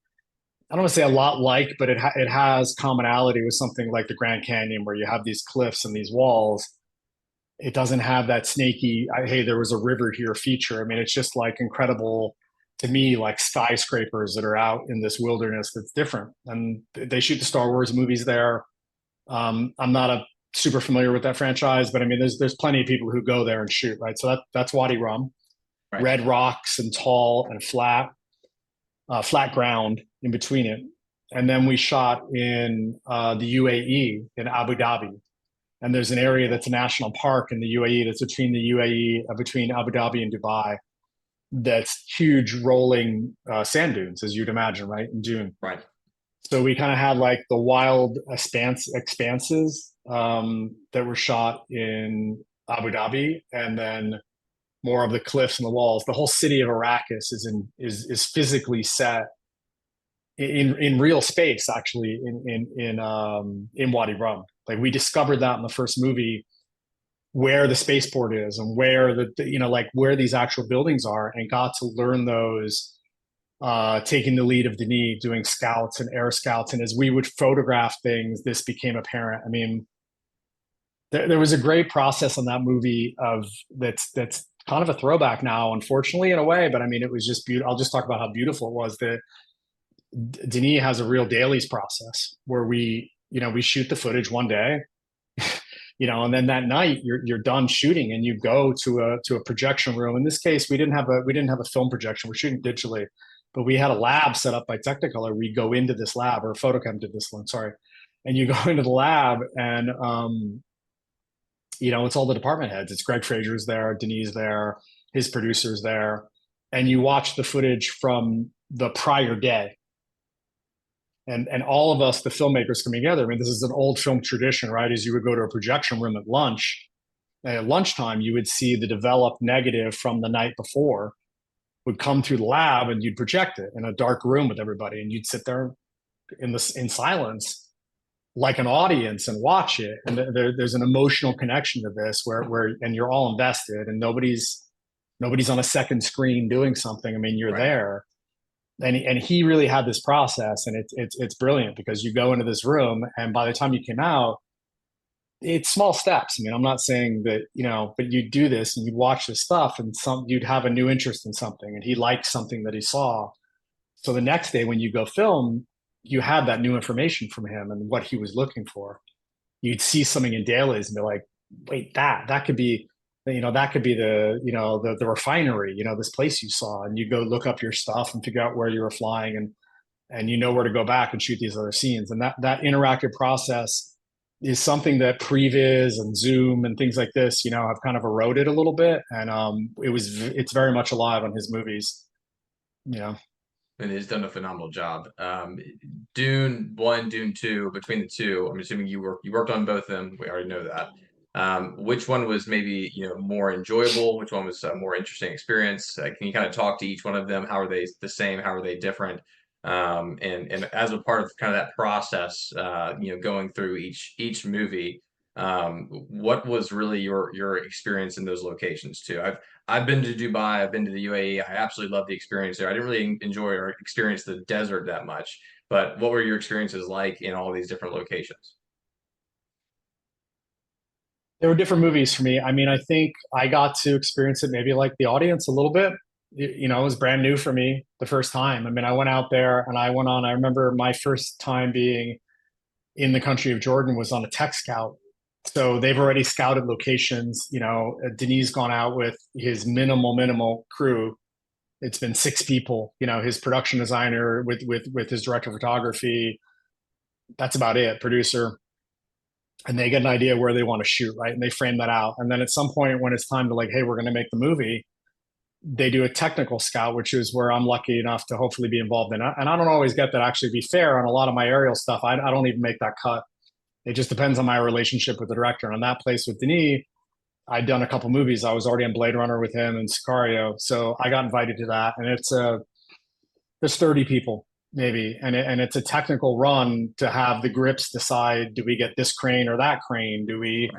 I don't want to say a lot like, but it has commonality with something like the Grand Canyon, where you have these cliffs and these walls. It doesn't have that snaky, hey, there was a river here feature. I mean, it's just like incredible to me, like skyscrapers that are out in this wilderness that's different. And they shoot the Star Wars movies there. I'm not a super familiar with that franchise, but I mean, there's plenty of people who go there and shoot, right? So that's Wadi Rum, Right. red rocks and tall and flat ground in between it. And then we shot in the UAE in Abu Dhabi, and there's an area that's a national park in the UAE that's between the UAE, between Abu Dhabi and Dubai. That's huge rolling sand dunes, as you'd imagine, right? In Dune. Right. So we kind of had like the wild expanses that were shot in Abu Dhabi, and then more of the cliffs and the walls. The whole city of Arrakis is physically set in real space, actually, in Wadi Rum. Like we discovered that in the first movie, where the spaceport is and where like where these actual buildings are, and got to learn those, taking the lead of Denis, doing scouts and air scouts. And as we would photograph things, this became apparent. I mean, there was a great process on that movie of that's kind of a throwback now, unfortunately, in a way. But I mean, it was just beautiful. I'll just talk about how beautiful it was. That Denis has a real dailies process where we shoot the footage one day, and then that night you're done shooting and you go to a projection room. In this case, we didn't have a film projection. We're shooting digitally, but we had a lab set up by Technicolor. We go into this lab, or Photochem did this one, sorry. And you go into the lab, and it's all the department heads. It's Greig Fraser's there, Denis there, his producer's there, and you watch the footage from the prior day. And all of us, the filmmakers, coming together. I mean, this is an old film tradition, right? As you would go to a projection room at lunch, and at lunchtime, you would see the developed negative from the night before would come through the lab, and you'd project it in a dark room with everybody, and you'd sit there in silence like an audience and watch it. And there's an emotional connection to this where and you're all invested, and nobody's on a second screen doing something. I mean, you're Right. there. And he really had this process, and it's brilliant, because you go into this room, and by the time you came out, it's small steps. I mean, I'm not saying that, but you do this and you watch this stuff, and you'd have a new interest in something, and he liked something that he saw. So the next day when you go film, you had that new information from him and what he was looking for. You'd see something in dailies and be like, wait, that could be, that could be the refinery, this place you saw. And you go look up your stuff and figure out where you were flying, and you know where to go back and shoot these other scenes. And that interactive process is something that previs and Zoom and things like this, have kind of eroded a little bit. And it's very much alive on his movies. Yeah. And he's done a phenomenal job. Dune 1, Dune 2, between the two, I'm assuming you worked on both of them. We already know that. Which one was maybe more enjoyable? Which one was a more interesting experience? Can you kind of talk to each one of them? How are they the same? How are they different? And as a part of kind of that process, going through each movie, what was really your experience in those locations too? I've been to Dubai, I've been to the UAE. I absolutely love the experience there. I didn't really enjoy or experience the desert that much, but what were your experiences like in all these different locations? There were different movies for me. I mean, I think I got to experience it maybe like the audience a little bit. It was brand new for me the first time. I mean, I went out there and I remember my first time being in the country of Jordan was on a tech scout. So they've already scouted locations. Denis gone out with his minimal crew. It's been 6 people. His production designer with his director of photography. That's about it. Producer, and they get an idea where they want to shoot, right? And they frame that out. And then at some point, when it's time to like, hey, we're going to make the movie, they do a technical scout, which is where I'm lucky enough to hopefully be involved in it. And I don't always get that. Actually, to be fair, on a lot of my aerial stuff, I don't even make that cut. It just depends on my relationship with the director. And on that place with Denis, I'd done a couple movies. I was already in Blade Runner with him and Sicario, so I got invited to that. And there's 30 people maybe, and it's a technical run to have the grips decide: do we get this crane or that crane? Do we,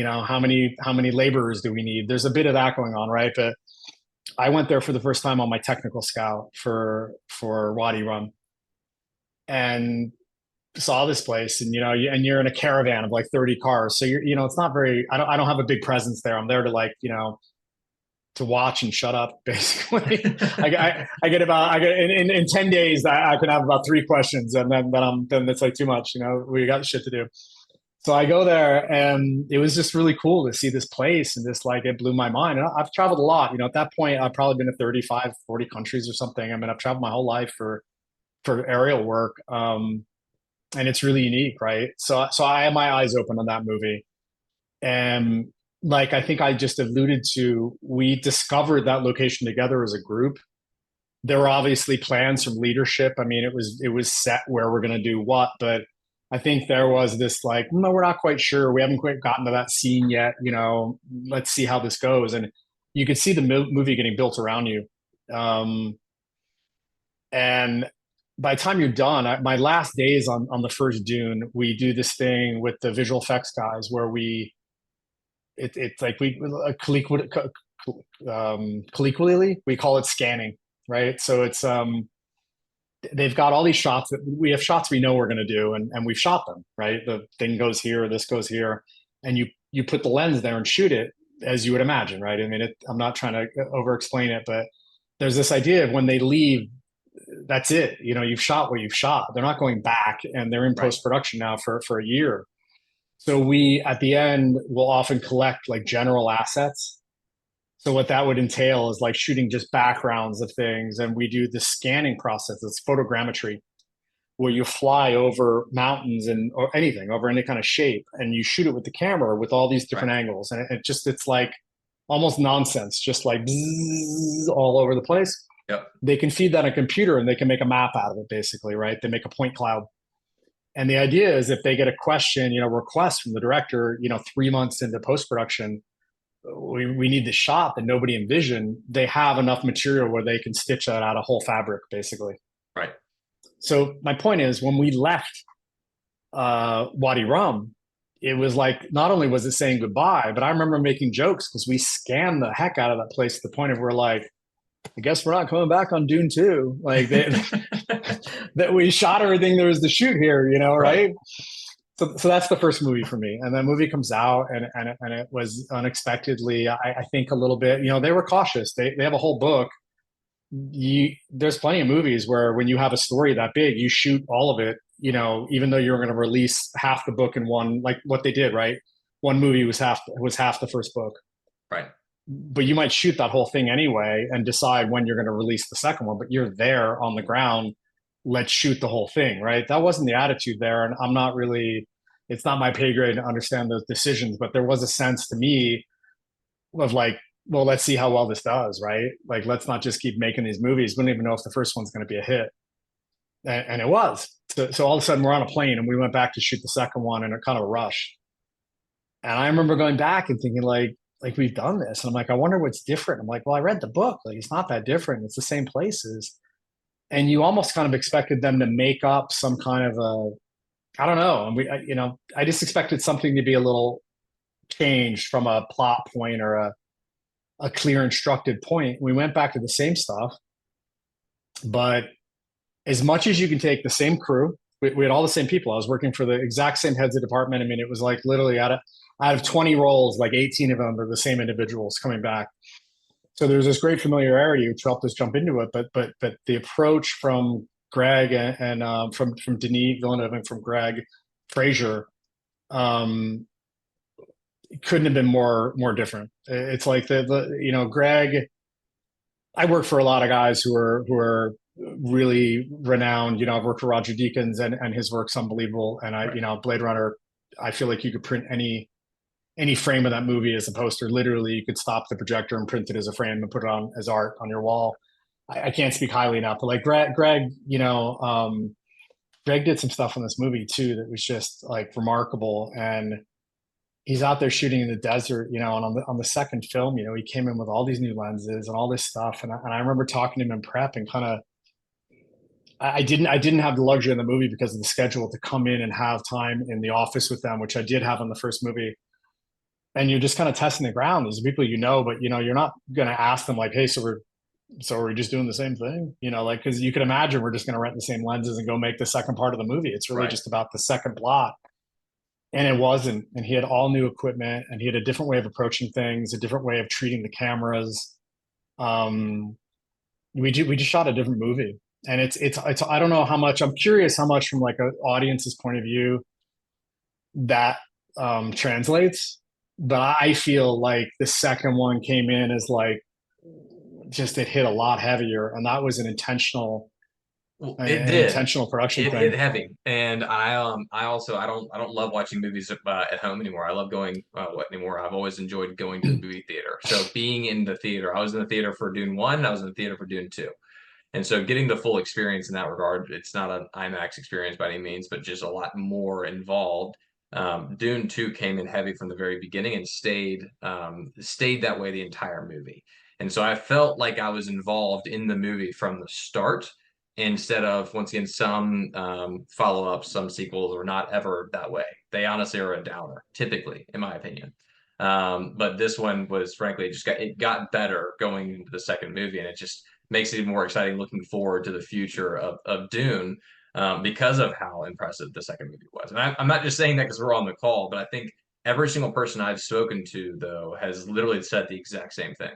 how many laborers do we need? There's a bit of that going on, right? But I went there for the first time on my technical scout for Wadi Rum, and saw this place, and and you're in a caravan of like 30 cars, so it's not very. I don't have a big presence there. I'm there to like to watch and shut up, basically. I get in 10 days I could have about 3 questions, and then it's like too much. We got shit to do. So I go there, and it was just really cool to see this place, and this like it blew my mind. And I've traveled a lot. At that point I've probably been to 35, 40 countries or something. I mean, I've traveled my whole life for aerial work. And it's really unique, right? So I had my eyes open on that movie. And like I think I just alluded to, we discovered that location together as a group. There were obviously plans from leadership. I mean, it was set where we're going to do what, but I think there was this like, no, we're not quite sure. We haven't quite gotten to that scene yet. Let's see how this goes. And you could see the movie getting built around you. And by the time you're done, my last days on the first Dune, we do this thing with the visual effects guys where it's like colloquially we call it scanning, right? So it's they've got all these shots that we have shots we know we're going to do, and we've shot them, right? The thing goes here, this goes here, and you put the lens there and shoot it as you would imagine, right? I mean, I'm not trying to over explain it, but there's this idea of when they leave, that's it. You've shot what you've shot. They're not going back, and they're in post production now for a year. So we at the end will often collect like general assets. So what that would entail is like shooting just backgrounds of things, and we do the scanning process. It's photogrammetry, where you fly over mountains or anything over any kind of shape, and you shoot it with the camera with all these different angles, and it's like almost nonsense, just like bzzz, all over the place. Yep. They can feed that a computer, and they can make a map out of it, basically, right? They make a point cloud. And the idea is if they get a question, request from the director, 3 months into post-production, we need the shot that nobody envisioned, they have enough material where they can stitch that out a whole fabric, basically. Right. So my point is, when we left Wadi Rum, it was like, not only was it saying goodbye, but I remember making jokes because we scanned the heck out of that place to the point of we're like, I guess we're not coming back on Dune 2. Like that we shot everything there was to shoot here, right? So that's the first movie for me. And that movie comes out, and it was unexpectedly, I think a little bit, they were cautious. They have a whole book. There's plenty of movies where when you have a story that big, you shoot all of it, even though you're going to release half the book in one, like what they did, right? One movie was half the first book. Right. But you might shoot that whole thing anyway and decide when you're going to release the second one, but you're there on the ground. Let's shoot the whole thing, right? That wasn't the attitude there. And I'm not really, it's not my pay grade to understand those decisions, but there was a sense to me of like, well, let's see how well this does, right? Like, let's not just keep making these movies. We don't even know if the first one's going to be a hit. And it was. So all of a sudden we're on a plane, and we went back to shoot the second one in a kind of a rush. And I remember going back and thinking like we've done this. And I'm like, I wonder what's different. I'm like, well, I read the book. Like, it's not that different. It's the same places. And you almost kind of expected them to make up some kind of I don't know. And I just expected something to be a little changed from a plot point or a clear instructed point. We went back to the same stuff, but as much as you can take the same crew, we had all the same people. I was working for the exact same heads of department. I mean, it was like literally out of 20 roles, like 18 of them are the same individuals coming back. So there's this great familiarity which helped us jump into it. But the approach from Greig and from Denis Villeneuve and from Fraser, couldn't have been more different. It's like Greg. I work for a lot of guys who are really renowned. I've worked for Roger Deakins, and his work's unbelievable. And Right. Blade Runner, I feel like you could print any frame of that movie as a poster. Literally, you could stop the projector and print it as a frame and put it on as art on your wall. I can't speak highly enough, but like Greg, Greg did some stuff in this movie too that was just like remarkable. And he's out there shooting in the desert, and on the second film, he came in with all these new lenses and all this stuff. And I remember talking to him in prep and kind of, I didn't have the luxury in the movie because of the schedule to come in and have time in the office with them, which I did have in the first movie. And you're just kind of testing the ground. These are people, but you're not going to ask them like, hey, so are we just doing the same thing? Like, because you can imagine we're just going to rent the same lenses and go make the second part of the movie. It's really Right. just about the second plot. And it wasn't. And he had all new equipment, and he had a different way of approaching things, a different way of treating the cameras. Um, we just shot a different movie, and it's I don't know how much. I'm curious how much from like an audience's point of view that translates. But I feel like the second one came in as like just it hit a lot heavier, and that was Well, it an did. intentional production It hit thing. heavy, and I also I don't love watching movies at home anymore. I love going what anymore. I've always enjoyed going to the movie theater. So being in the theater, I was in the theater for Dune 1, I was in the theater for Dune 2. And so getting the full experience in that regard, it's not an IMAX experience by any means, but just a lot more involved. Dune 2 came in heavy from the very beginning and stayed that way the entire movie. And so I felt like I was involved in the movie from the start instead of, once again, some follow-ups, some sequels are not ever that way. They honestly are a downer, typically, in my opinion. But this one was frankly it got better going into the second movie, and it just makes it even more exciting looking forward to the future of Dune because of how impressive the second movie was. And I'm not just saying that because we're on the call, but I think every single person I've spoken to, though, has literally said the exact same thing.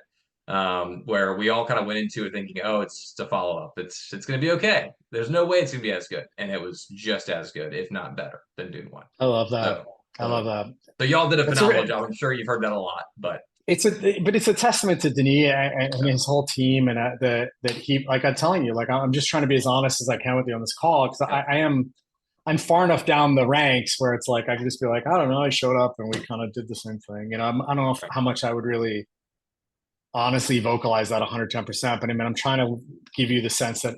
Where we all kind of went into it thinking, oh, it's a follow up. It's going to be okay. There's no way it's going to be as good, and it was just as good, if not better, than Dune One. I love that. So, I love so, that. so y'all did a That's phenomenal a job. I'm sure you've heard that a lot, but it's a testament to Denis and yeah, his whole team, and that he, like I'm telling you, like I'm just trying to be as honest as I can with you on this call, because yeah, I'm far enough down the ranks where it's like I can just be like, I don't know, I showed up and we kind of did the same thing. I don't know right, how much I would really honestly vocalize that 110%, but I mean, I'm trying to give you the sense that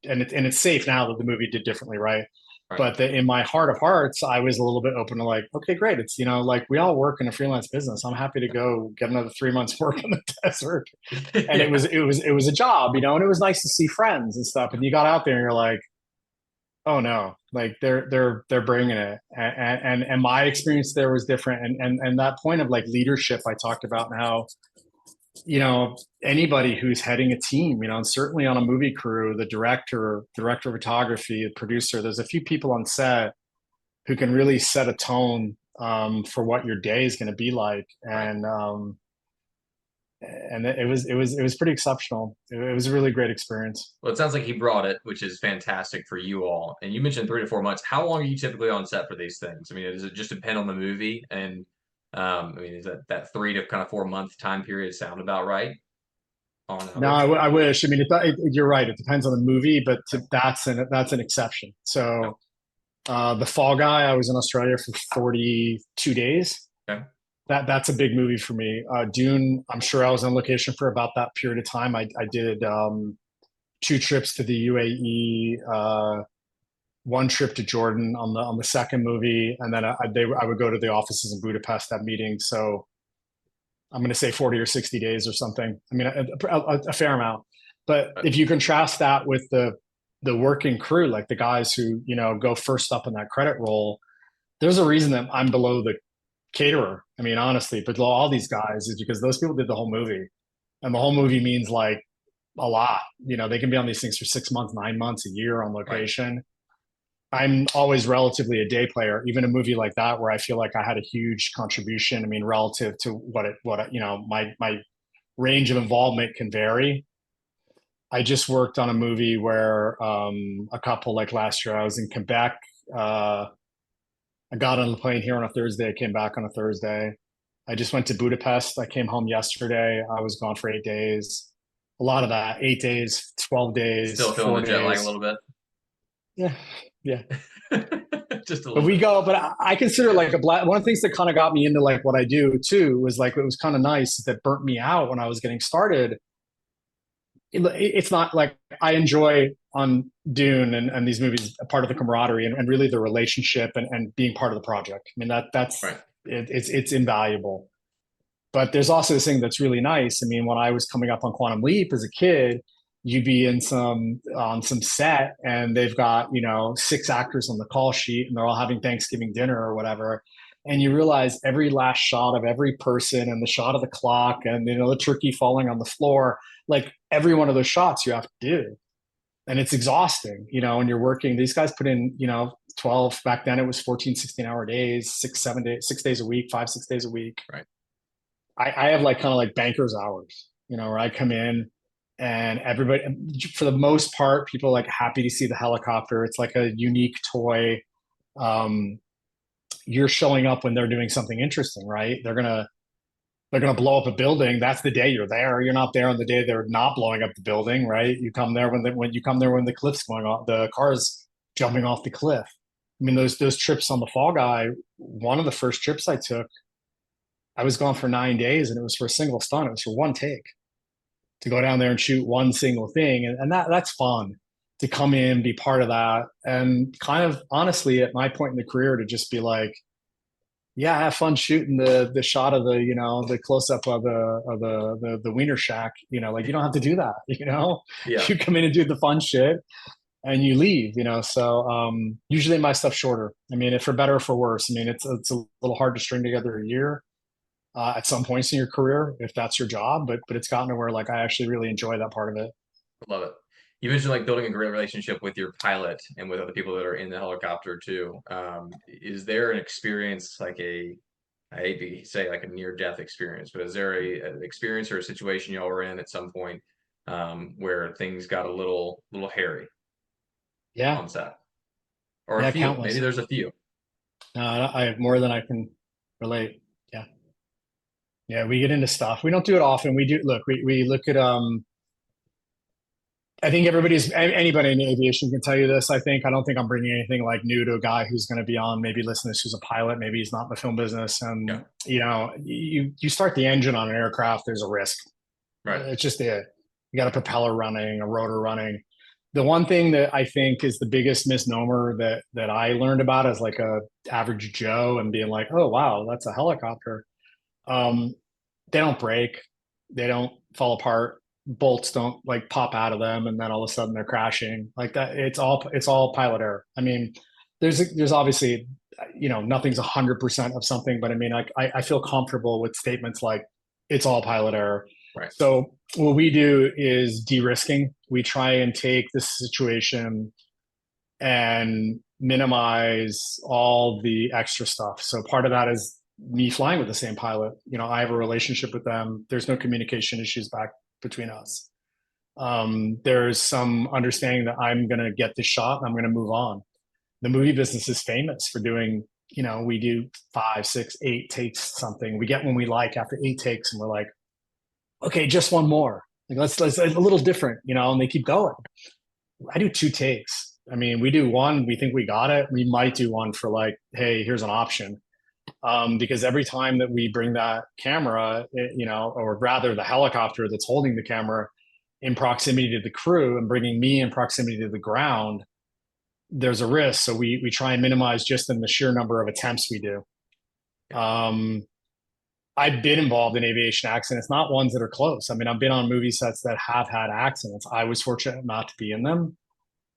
and it's safe now that the movie did differently, right? right. But in my heart of hearts, I was a little bit open to like, okay, great. It's, like we all work in a freelance business. I'm happy to go get another 3 months work in the desert. And Yeah, it was a job, and it was nice to see friends and stuff. And you got out there and you're like, oh no, like they're bringing it. And my experience there was different. And that point of like leadership I talked about, and how, anybody who's heading a team, and certainly on a movie crew, the director of photography, the producer, there's a few people on set who can really set a tone for what your day is going to be like. right. And it was pretty exceptional. It was a really great experience. Well, it sounds like he brought it, which is fantastic for you all. And you mentioned 3 to 4 months. How long are you typically on set for these things? I mean, does it just depend on the movie? And I mean, is that 3 to 4 month time period sound about right on No, average? I wish. I mean, you're right. It depends on the movie, but Okay. that's an exception. Yep. So the Fall Guy, I was in Australia for 42 days. Okay. That's a big movie for me. Dune, I'm sure I was on location for about that period of time. I did 2 trips to the UAE, one trip to Jordan on the second movie, and then I would go to the offices in Budapest, have meetings. So I'm going to say 40 or 60 days or something. I mean, a fair amount. But But if you contrast that with the working crew, like the guys who go first up in that credit roll, there's a reason that I'm below the caterer. I mean, honestly, but all these guys is because those people did the whole movie, and the whole movie means like a lot. They can be on these things for 6 months, 9 months, a year on right. location. I'm always relatively a day player, even a movie like that where I feel like I had a huge contribution. I mean, relative to my range of involvement can vary. I just worked on a movie where a couple like last year I was in Quebec. Uh, I got on the plane here on a Thursday. I came back on a Thursday. I just went to Budapest. I came home yesterday. I was gone for 8 days. A lot of that, 8 days, 12 days, Still feeling four the jet lag a days. little bit. Yeah, yeah. Just a But little bit. but I consider Yeah. like one of the things that kind of got me into like what I do too was like, it was kind of nice that burnt me out when I was getting started. It's not like I enjoy on Dune and these movies, a part of the camaraderie and really the relationship and being part of the project. I mean, that's Right. it's invaluable. But there's also this thing that's really nice. I mean, when I was coming up on Quantum Leap as a kid, you'd be in some on some set and they've got, six actors on the call sheet and they're all having Thanksgiving dinner or whatever. And you realize every last shot of every person and the shot of the clock and the turkey falling on the floor, like every one of those shots you have to do. And it's exhausting, and you're working. These guys put in, 12 back then it was 14, 16-hour days, 6, 7 days, 6 days a week, 5, 6 days a week. Right. I have like kind of like banker's hours, where I come in and everybody, for the most part, people are like happy to see the helicopter. It's like a unique toy. Um, you're showing up when they're doing something interesting, right? They're gonna blow up a building. That's the day you're there. You're not there on the day they're not blowing up the building, right? You come there when you come there when the cliff's going off, the car's jumping off the cliff. I mean, those trips on the Fall Guy. One of the first trips I took, I was gone for 9 days and it was for a single stunt. It was for one take to go down there and shoot one single thing. And that's fun to come in, be part of that. And kind of honestly, at my point in the career, to just be like, yeah, have fun shooting the shot of the close up of the Wiener Shack. Like you don't have to do that, Yeah. You come in and do the fun shit and you leave, So usually my stuff's shorter. I mean, if for better or for worse. I mean, it's a little hard to string together a year at some points in your career if that's your job, but it's gotten to where like I actually really enjoy that part of it. Love it. You mentioned like building a great relationship with your pilot and with other people that are in the helicopter too. Is there an experience like I hate to say like a near-death experience, but is there an experience or a situation y'all were in at some point where things got a little hairy Yeah, on set? Or a yeah, few. Maybe countless. there's a few. I have more than I can relate. Yeah, yeah, we get into stuff. We don't do it often. We do look. We look at. I think anybody in aviation can tell you this. I don't think I'm bringing anything like new to a guy who's going to be on, maybe listen to this, who's a pilot, maybe he's not in the film business, Yeah. and you start the engine on an aircraft, there's a risk. Right. It's just it. You got a propeller running, a rotor running. The one thing that I think is the biggest misnomer that I learned about as like a average Joe and being like, oh wow, that's a helicopter. Um, they don't break, they don't fall apart, bolts don't like pop out of them, and then all of a sudden they're crashing like that. It's all pilot error. I mean, there's obviously nothing's 100% of something, but I mean, like I feel comfortable with statements like it's all pilot error. Right. So what we do is de-risking. We try and take this situation and minimize all the extra stuff. So part of that is me flying with the same pilot. I have a relationship with them. There's no communication issues back between us. There's some understanding that I'm going to get the shot and I'm going to move on. The movie business is famous for doing, we do 5, 6, 8 takes something. We get one we like after 8 takes and we're like, okay, just one more. Like let's a little different, and they keep going. I do 2 takes. I mean, we do one, we think we got it. We might do one for like, hey, here's an option. Because every time that we bring that camera, or rather the helicopter that's holding the camera in proximity to the crew and bringing me in proximity to the ground, there's a risk. So we try and minimize just in the sheer number of attempts we do. I've been involved in aviation accidents, not ones that are close. I mean, I've been on movie sets that have had accidents. I was fortunate not to be in them.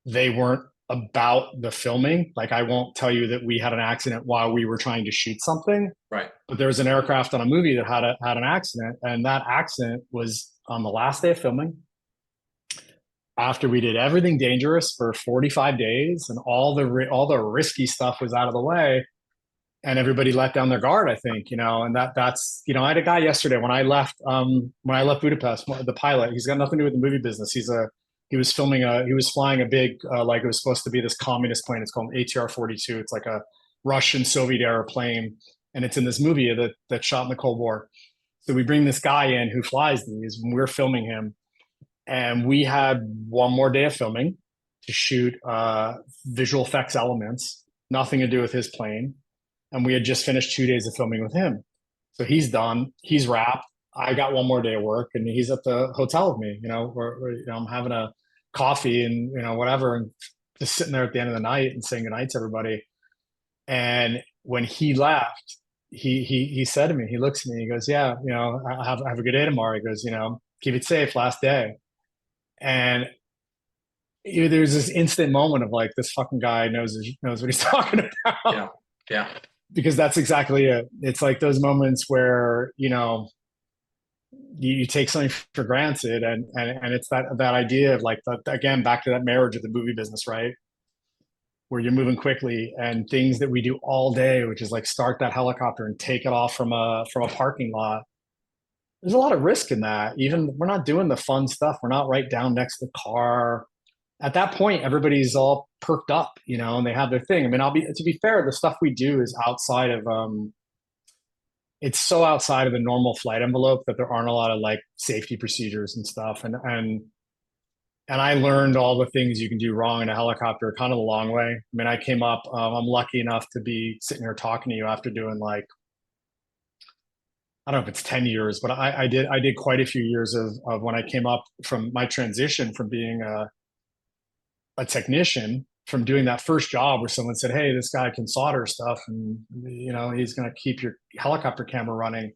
They weren't about the filming. Like, I won't tell you that we had an accident while we were trying to shoot something. Right. But there was an aircraft on a movie that had an accident, and that accident was on the last day of filming. After we did everything dangerous for 45 days, and all the risky stuff was out of the way, and everybody let down their guard, I think, and that's, I had a guy yesterday when I left Budapest, the pilot. He's got nothing to do with the movie business. He was flying a big, like it was supposed to be this communist plane. It's called an ATR 42. It's like a Russian Soviet era plane, and it's in this movie that shot in the Cold War. So we bring this guy in who flies these, and we're filming him, and we had one more day of filming to shoot visual effects elements, nothing to do with his plane, and we had just finished 2 days of filming with him. So he's done, he's wrapped. I got one more day of work, and he's at the hotel with me. I'm having a coffee and whatever, and just sitting there at the end of the night and saying goodnight to everybody. And when he left, he said to me, he looks at me, he goes, "Yeah, have a good day tomorrow." He goes, "Keep it safe, last day." And there's this instant moment of like, this fucking guy knows what he's talking about. Yeah. Yeah. Because that's exactly it. It's like those moments where you take something for granted, and it's that idea of like again, back to that marriage of the movie business, right? Where you're moving quickly, and things that we do all day, which is like start that helicopter and take it off from a parking lot. There's a lot of risk in that. Even we're not doing the fun stuff. We're not right down next to the car. At that point, everybody's all perked up, and they have their thing. I mean, to be fair, the stuff we do is outside of it's so outside of the normal flight envelope that there aren't a lot of like safety procedures and stuff. And I learned all the things you can do wrong in a helicopter kind of the long way. I mean, I came up, I'm lucky enough to be sitting here talking to you after doing like, I don't know if it's 10 years, but I did quite a few years of when I came up from my transition from being a technician, from doing that first job where someone said, "Hey, this guy can solder stuff, and he's going to keep your helicopter camera running."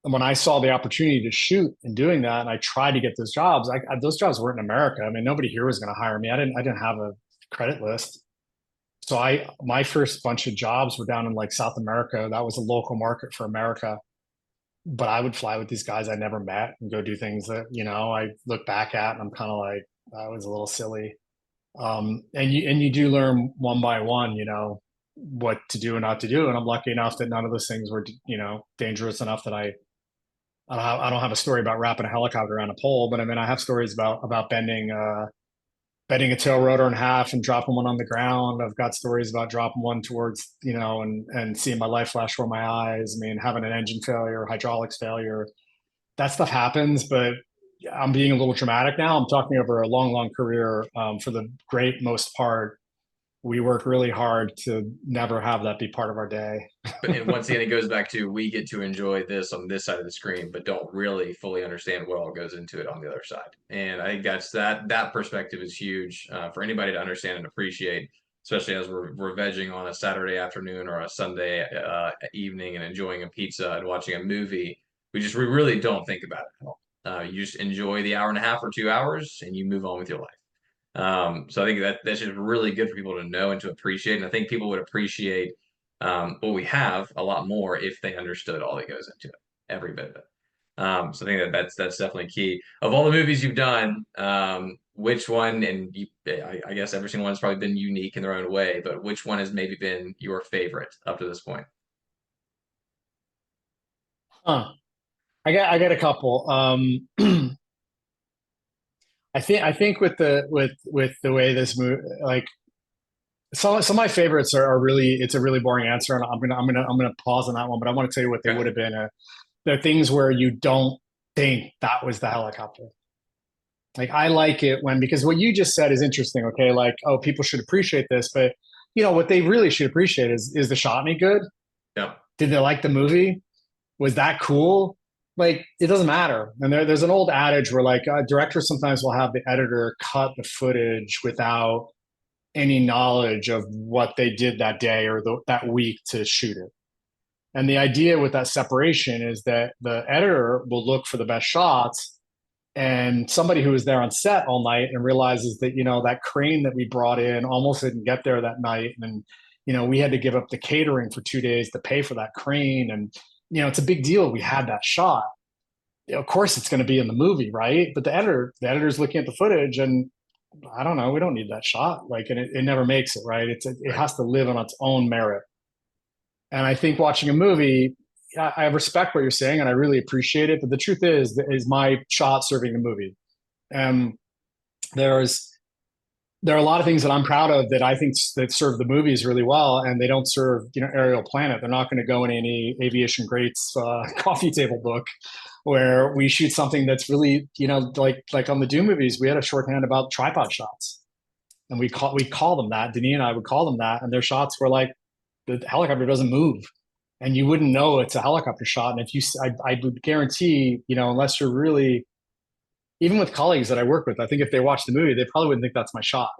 And when I saw the opportunity to shoot and doing that, and I tried to get those jobs, those jobs weren't in America. I mean, nobody here was going to hire me. I didn't have a credit list. So my first bunch of jobs were down in like South America. That was a local market for America. But I would fly with these guys I never met and go do things that, I look back at and I'm kind of like, that was a little silly. And you do learn one by one, what to do and not to do. And I'm lucky enough that none of those things were, dangerous enough that I don't have a story about wrapping a helicopter around a pole, but I mean, I have stories about bending a tail rotor in half and dropping one on the ground. I've got stories about dropping one towards, and seeing my life flash before my eyes. I mean, having an engine failure, hydraulics failure, that stuff happens, but I'm being a little dramatic now. I'm talking over a long, long career. For the great most part, we work really hard to never have that be part of our day. And once again, it goes back to we get to enjoy this on this side of the screen, but don't really fully understand what all goes into it on the other side. And I think that perspective is huge for anybody to understand and appreciate, especially as we're vegging on a Saturday afternoon or a Sunday evening and enjoying a pizza and watching a movie. We really don't think about it at all. You just enjoy the hour and a half or 2 hours, and you move on with your life. So I think that's just really good for people to know and to appreciate. And I think people would appreciate what we have a lot more if they understood all that goes into it, every bit of it. So I think that's definitely key. Of all the movies you've done, which one, and I guess every single one's probably been unique in their own way, but which one has maybe been your favorite up to this point? Huh. I got a couple. I think with the way this movie, like some of my favorites are really, it's a really boring answer, and I'm gonna pause on that one, but I want to tell you what they Okay. would have been. They're things where you don't think that was the helicopter. Like I like it when, because what you just said is interesting. Okay, like, oh, people should appreciate this, but what they really should appreciate is the shot any good? Yeah. Did they like the movie? Was that cool? Like it doesn't matter. And there's an old adage where like directors sometimes will have the editor cut the footage without any knowledge of what they did that day or that week to shoot it. And the idea with that separation is that the editor will look for the best shots, and somebody who was there on set all night and realizes that that crane that we brought in almost didn't get there that night, and we had to give up the catering for 2 days to pay for that crane, and it's a big deal. We had that shot. Of course, it's going to be in the movie, right? But the editor's looking at the footage, and I don't know. We don't need that shot. Like, and it never makes it, right. It Right. has to live on its own merit. And I think watching a movie, I respect what you're saying, and I really appreciate it. But the truth is my shot serving the movie. And there's there are a lot of things that I'm proud of that I think that serve the movies really well, and they don't serve, Aerial Planet. They're not going to go in any aviation greats coffee table book where we shoot something that's really, like on the Dune movies, we had a shorthand about tripod shots, and we call them that. Denis and I would call them that, and their shots were like the helicopter doesn't move, and you wouldn't know it's a helicopter shot. And if I would guarantee, unless you're really, even with colleagues that I work with, I think if they watch the movie, they probably wouldn't think that's my shot.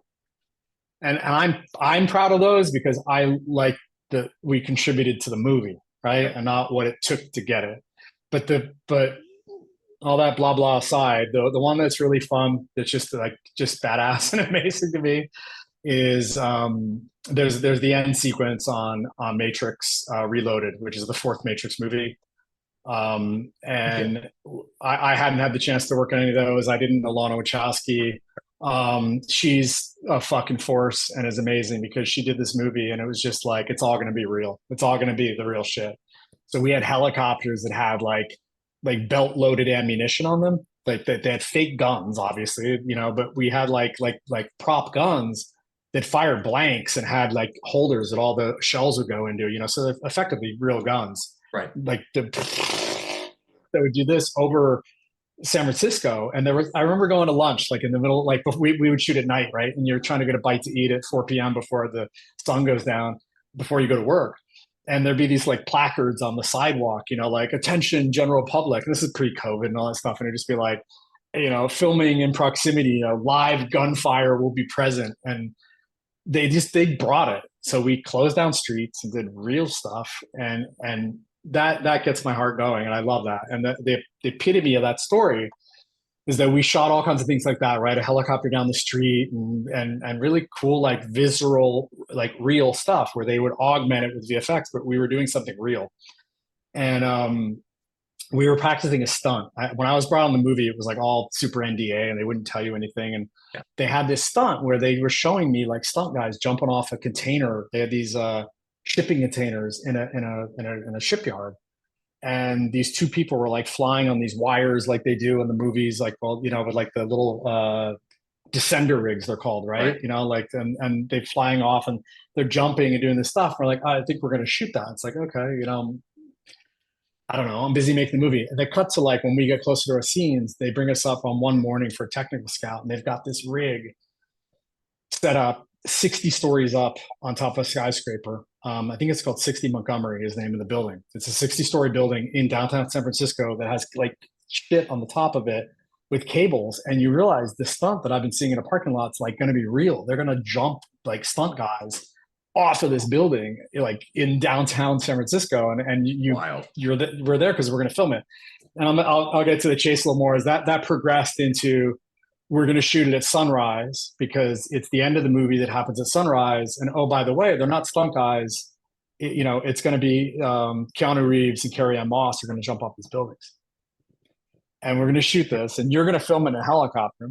And I'm proud of those because I like that we contributed to the movie, right? And not what it took to get it. But all that blah blah aside, the one that's really fun, that's just badass and amazing to me is there's the end sequence on Matrix Reloaded, which is the fourth Matrix movie. And I hadn't had the chance to work on any of those. I didn't know Lana Wachowski. She's a fucking force and is amazing because she did this movie and it was just like, it's all going to be real. It's all going to be the real shit. So we had helicopters that had like belt loaded ammunition on them. Like they had fake guns, obviously, but we had like prop guns that fired blanks and had like holders that all the shells would go into, so they're effectively real guns. Right. Like that would do this over San Francisco. And I remember going to lunch, like in the middle, like we would shoot at night, right? And you're trying to get a bite to eat at 4 p.m. before the sun goes down, before you go to work. And there'd be these like placards on the sidewalk, like attention general public. This is pre-COVID and all that stuff. And it'd just be like, filming in proximity, live gunfire will be present. And they brought it. So we closed down streets and did real stuff. And that gets my heart going, and I love that. And the epitome of that story is that we shot all kinds of things like that, right? A helicopter down the street and really cool, like visceral, like real stuff where they would augment it with VFX, but we were doing something real. And we were practicing a stunt. When I was brought on the movie, it was like all super NDA and they wouldn't tell you anything. And they had this stunt where they were showing me like stunt guys jumping off a container. They had these shipping containers in a shipyard, and these two people were like flying on these wires like they do in the movies, like, well, with like the little descender rigs, they're called, right? Like, and they're flying off and they're jumping and doing this stuff. We're like, oh, I think we're going to shoot that. It's like, okay, I don't know, I'm busy making the movie. And they cut to like when we get closer to our scenes, they bring us up on one morning for a technical scout, and they've got this rig set up 60 stories up on top of a skyscraper. I think it's called 60 Montgomery is the name of the building. It's a 60-story building in downtown San Francisco that has like shit on the top of it with cables. And you realize the stunt that I've been seeing in a parking lot is like going to be real. They're going to jump like stunt guys off of this building, like in downtown San Francisco. And we're there because we're going to film it. And I'll get to the chase a little more. Is that progressed into, we're going to shoot it at sunrise because it's the end of the movie that happens at sunrise. And oh, by the way, they're not stunt guys. It's going to be Keanu Reeves and Carrie-Anne Moss are going to jump off these buildings. And we're going to shoot this, and you're going to film it in a helicopter.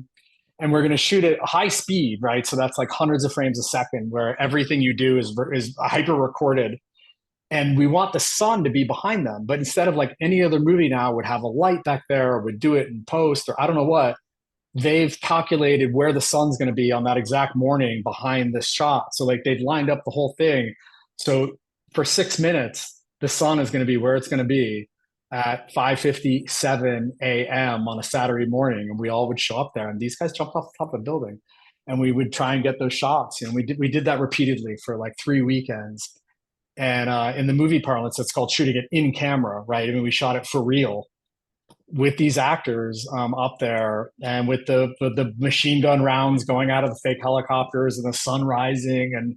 And we're going to shoot it high speed, right? So that's like hundreds of frames a second where everything you do is hyper recorded. And we want the sun to be behind them. But instead of like any other movie now would have a light back there or would do it in post or I don't know what, they've calculated where the sun's going to be on that exact morning behind this shot. So like they've lined up the whole thing. So for 6 minutes, the sun is going to be where it's going to be at 5:57 a.m. on a Saturday morning. And we all would show up there, and these guys jumped off the top of the building, and we would try and get those shots. And we did that repeatedly for like 3 weekends. And in the movie parlance, it's called shooting it in camera, right? I mean, we shot it for real with these actors up there, and with the machine gun rounds going out of the fake helicopters, and the sun rising,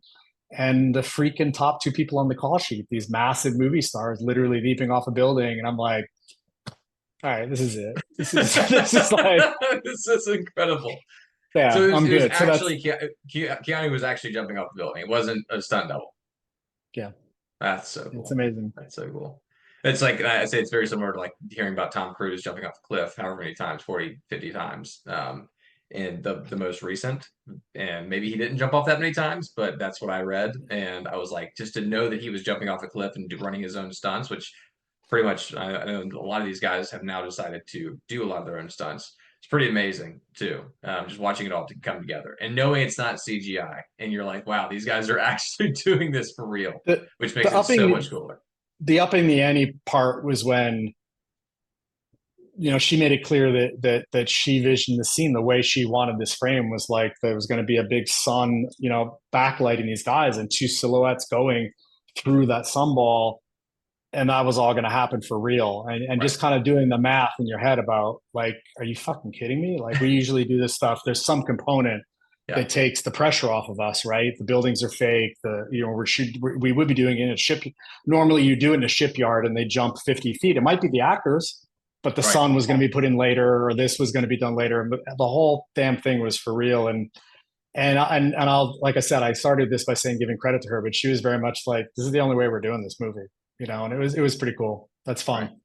and the freaking top two people on the call sheet, these massive movie stars, literally leaping off a building, and I'm like, all right, this is it. This is like this is incredible. Yeah, so I'm good. Was actually Keanu was actually jumping off the building. It wasn't a stunt double. Yeah, that's so cool. It's amazing. That's so cool. It's like I say, it's very similar to like hearing about Tom Cruise jumping off a cliff however many times, 40, 50 times. In the most recent, and maybe he didn't jump off that many times, but that's what I read. And I was like, just to know that he was jumping off a cliff and running his own stunts, which pretty much I know a lot of these guys have now decided to do a lot of their own stunts, It's pretty amazing too. Just watching it all to come together and knowing it's not CGI, and you're like, wow, these guys are actually doing this for real, The which the makes it so upping much cooler. the upping the ante part was when she made it clear that she visioned the scene the way she wanted. This frame was like there was going to be a big sun, backlighting these guys and two silhouettes going through that sunball, and that was all going to happen for real. And Right. just kind of doing the math in your head about like, are you fucking kidding me? Like we usually do this stuff. There's some component Yeah. that takes the pressure off of us, right? The buildings are fake. We would be doing it in a ship. Normally you do it in a shipyard and they jump 50 feet. It might be the actors, but the Right. sun was going to be put in later, or this was going to be done later. But the whole damn thing was for real. And I'll, like I said, I started this by saying giving credit to her, but she was very much like, this is the only way we're doing this movie, and it was pretty cool. That's Right. fun.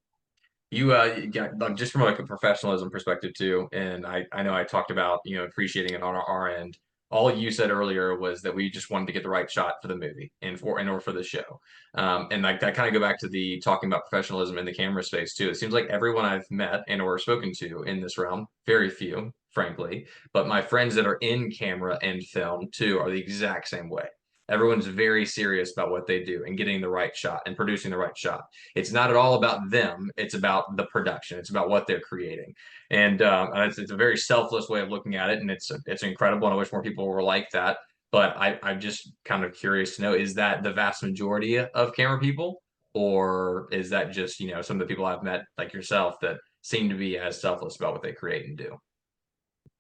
You got like, just from like a professionalism perspective too, and I know I talked about appreciating it on our end. All you said earlier was that we just wanted to get the right shot for the movie and for in order for the show, and like that kind of go back to the talking about professionalism in the camera space too. It seems like everyone I've met and or spoken to in this realm, very few, frankly, but my friends that are in camera and film too are the exact same way. Everyone's very serious about what they do and getting the right shot and producing the right shot. It's not at all about them. It's about the production. It's about what they're creating, and it's a very selfless way of looking at it, and it's incredible. And I wish more people were like that. But I'm just kind of curious to know: is that the vast majority of camera people, or is that just some of the people I've met like yourself that seem to be as selfless about what they create and do?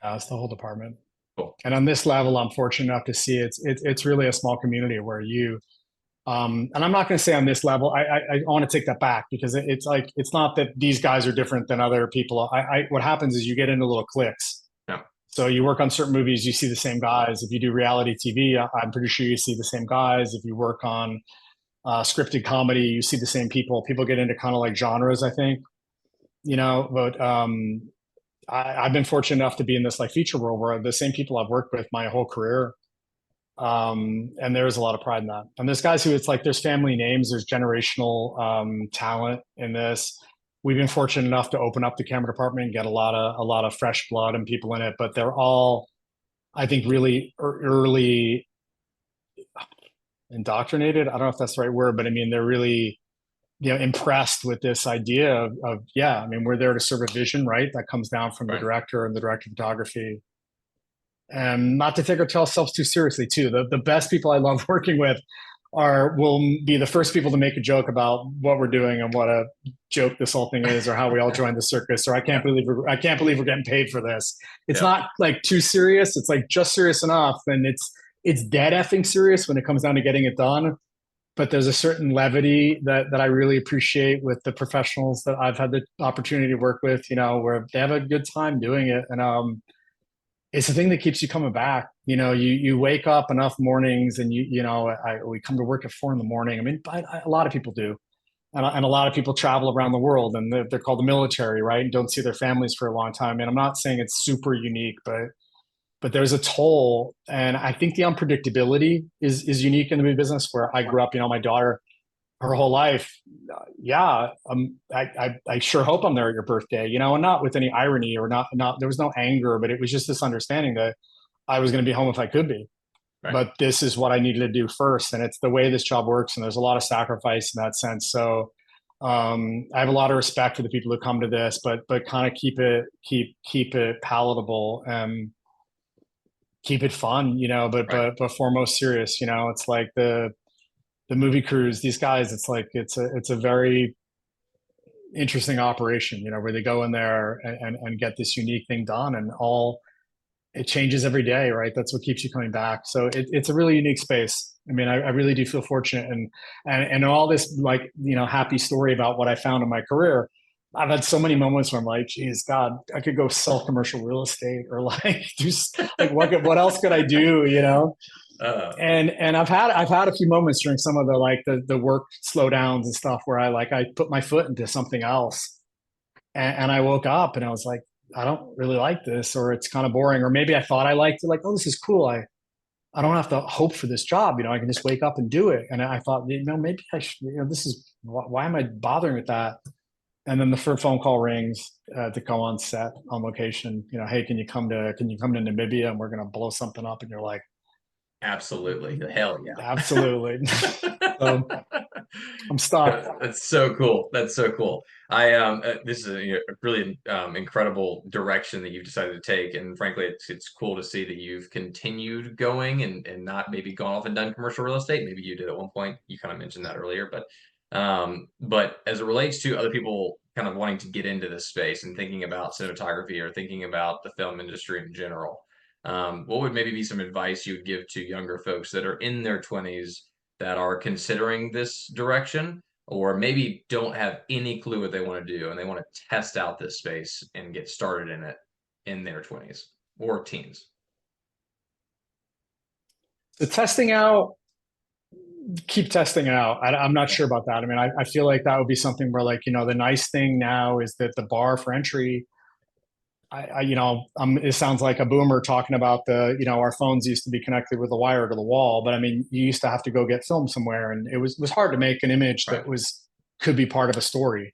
It's the whole department. Cool. And on this level, I'm fortunate enough to see it's really a small community where and I'm not going to say on this level. I want to take that back because it's like it's not that these guys are different than other people. What happens is you get into little cliques. Yeah. So you work on certain movies, you see the same guys. If you do reality TV, I'm pretty sure you see the same guys. If you work on scripted comedy, you see the same people. People get into kind of like genres, I think, but I've been fortunate enough to be in this like feature world where the same people I've worked with my whole career. And there's a lot of pride in that. And there's guys who it's like there's family names, there's generational talent in this. We've been fortunate enough to open up the camera department and get a lot of fresh blood and people in it, but they're all, I think, really early indoctrinated. I don't know if that's the right word, but I mean they're really impressed with this idea of yeah. I mean we're there to serve a vision, right? That comes down from the Right. director and the director of photography, and not to take ourselves too seriously too. The best people I love working with will be the first people to make a joke about what we're doing and what a joke this whole thing is, or how we all joined the circus, or Yeah. I can't believe we're getting paid for this. It's Yeah. not like too serious. It's like just serious enough, and it's dead effing serious when it comes down to getting it done. But there's a certain levity that I really appreciate with the professionals that I've had the opportunity to work with, where they have a good time doing it. And it's the thing that keeps you coming back. You wake up enough mornings and we come to work at 4 a.m. I mean, a lot of people do. And a lot of people travel around the world and they're called the military, right? And don't see their families for a long time. And I'm not saying it's super unique, but there's a toll. And I think the unpredictability is unique in the movie business where I grew up, my daughter, her whole life, yeah, I sure hope I'm there at your birthday, and not with any irony or not, there was no anger, but it was just this understanding that I was going to be home if I could be. Right. But this is what I needed to do first. And it's the way this job works. And there's a lot of sacrifice in that sense. So I have a lot of respect for the people who come to this, but kind of keep it palatable and keep it fun, Right. but foremost serious. It's like the movie crews, these guys, it's like it's a very interesting operation, where they go in there and get this unique thing done, and all it changes every day, right? That's what keeps you coming back. So it's a really unique space. I mean, I really do feel fortunate, and all this like happy story about what I found in my career. I've had so many moments where I'm like, geez, God, I could go sell commercial real estate or like just like what else could I do, Uh, and I've had a few moments during some of the work slowdowns and stuff where I put my foot into something else, and I woke up and I was like, I don't really like this, or it's kind of boring, or maybe I thought I liked it, like, oh, this is cool. I don't have to hope for this job, I can just wake up and do it. And I thought, maybe I should, this is why am I bothering with that? And then the first phone call rings to go on set on location. You know, hey, can you come to Namibia and we're gonna blow something up? And you're like, Absolutely. Hell yeah. absolutely. So I'm stuck. That's so cool. That's so cool. I this is a really incredible direction that you've decided to take, and frankly, it's cool to see that you've continued going and not maybe gone off and done commercial real estate. Maybe you did at one point. You kind of mentioned that earlier, but as it relates to other people kind of wanting to get into this space and thinking about cinematography or thinking about the film industry in general, what would maybe be some advice you would give to younger folks that are in their 20s that are considering this direction, or maybe don't have any clue what they want to do and they want to test out this space and get started in it in their 20s or teens? The testing out, keep testing it out. I'm not sure about that. I mean, I feel like that would be something where, like, you know, the nice thing now is that the bar for entry, you know, it sounds like a boomer talking about you know, our phones used to be connected with a wire to the wall, but I mean, you used to have to go get film somewhere, and it was hard to make an image Right. that could be part of a story.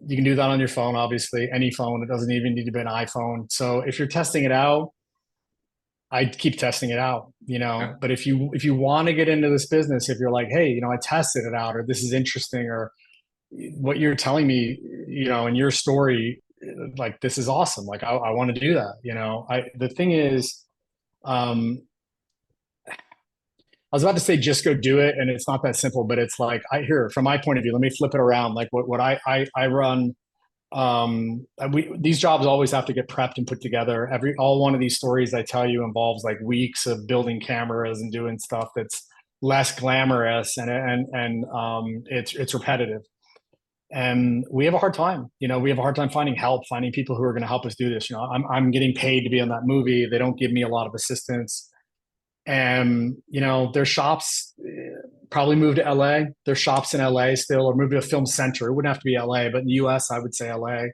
You can do that on your phone, obviously, any phone. It doesn't even need to be an iPhone. So if you're testing it out, I'd keep testing it out, you Okay. know. But if you want to get into this business, if you're like, hey, you know, I tested it out, or this is interesting, or what you're telling me, you know, in your story, like, this is awesome. Like, I want to do that. You know, the thing is, um, I was about to say just go do it, and it's not that simple. But it's like, from my point of view, let me flip it around. Like, what I run, these jobs always have to get prepped and put together. All one of these stories I tell you involves like weeks of building cameras and doing stuff that's less glamorous, and it's repetitive. And we have a hard time. You know, we have a hard time finding help, finding people who are going to help us do this. You know, I'm getting paid to be on that movie. They don't give me a lot of assistance. And, you know, their shops probably moved to LA. Their shops in LA still, or moved to a film center. It wouldn't have to be LA, but in the US, I would say LA.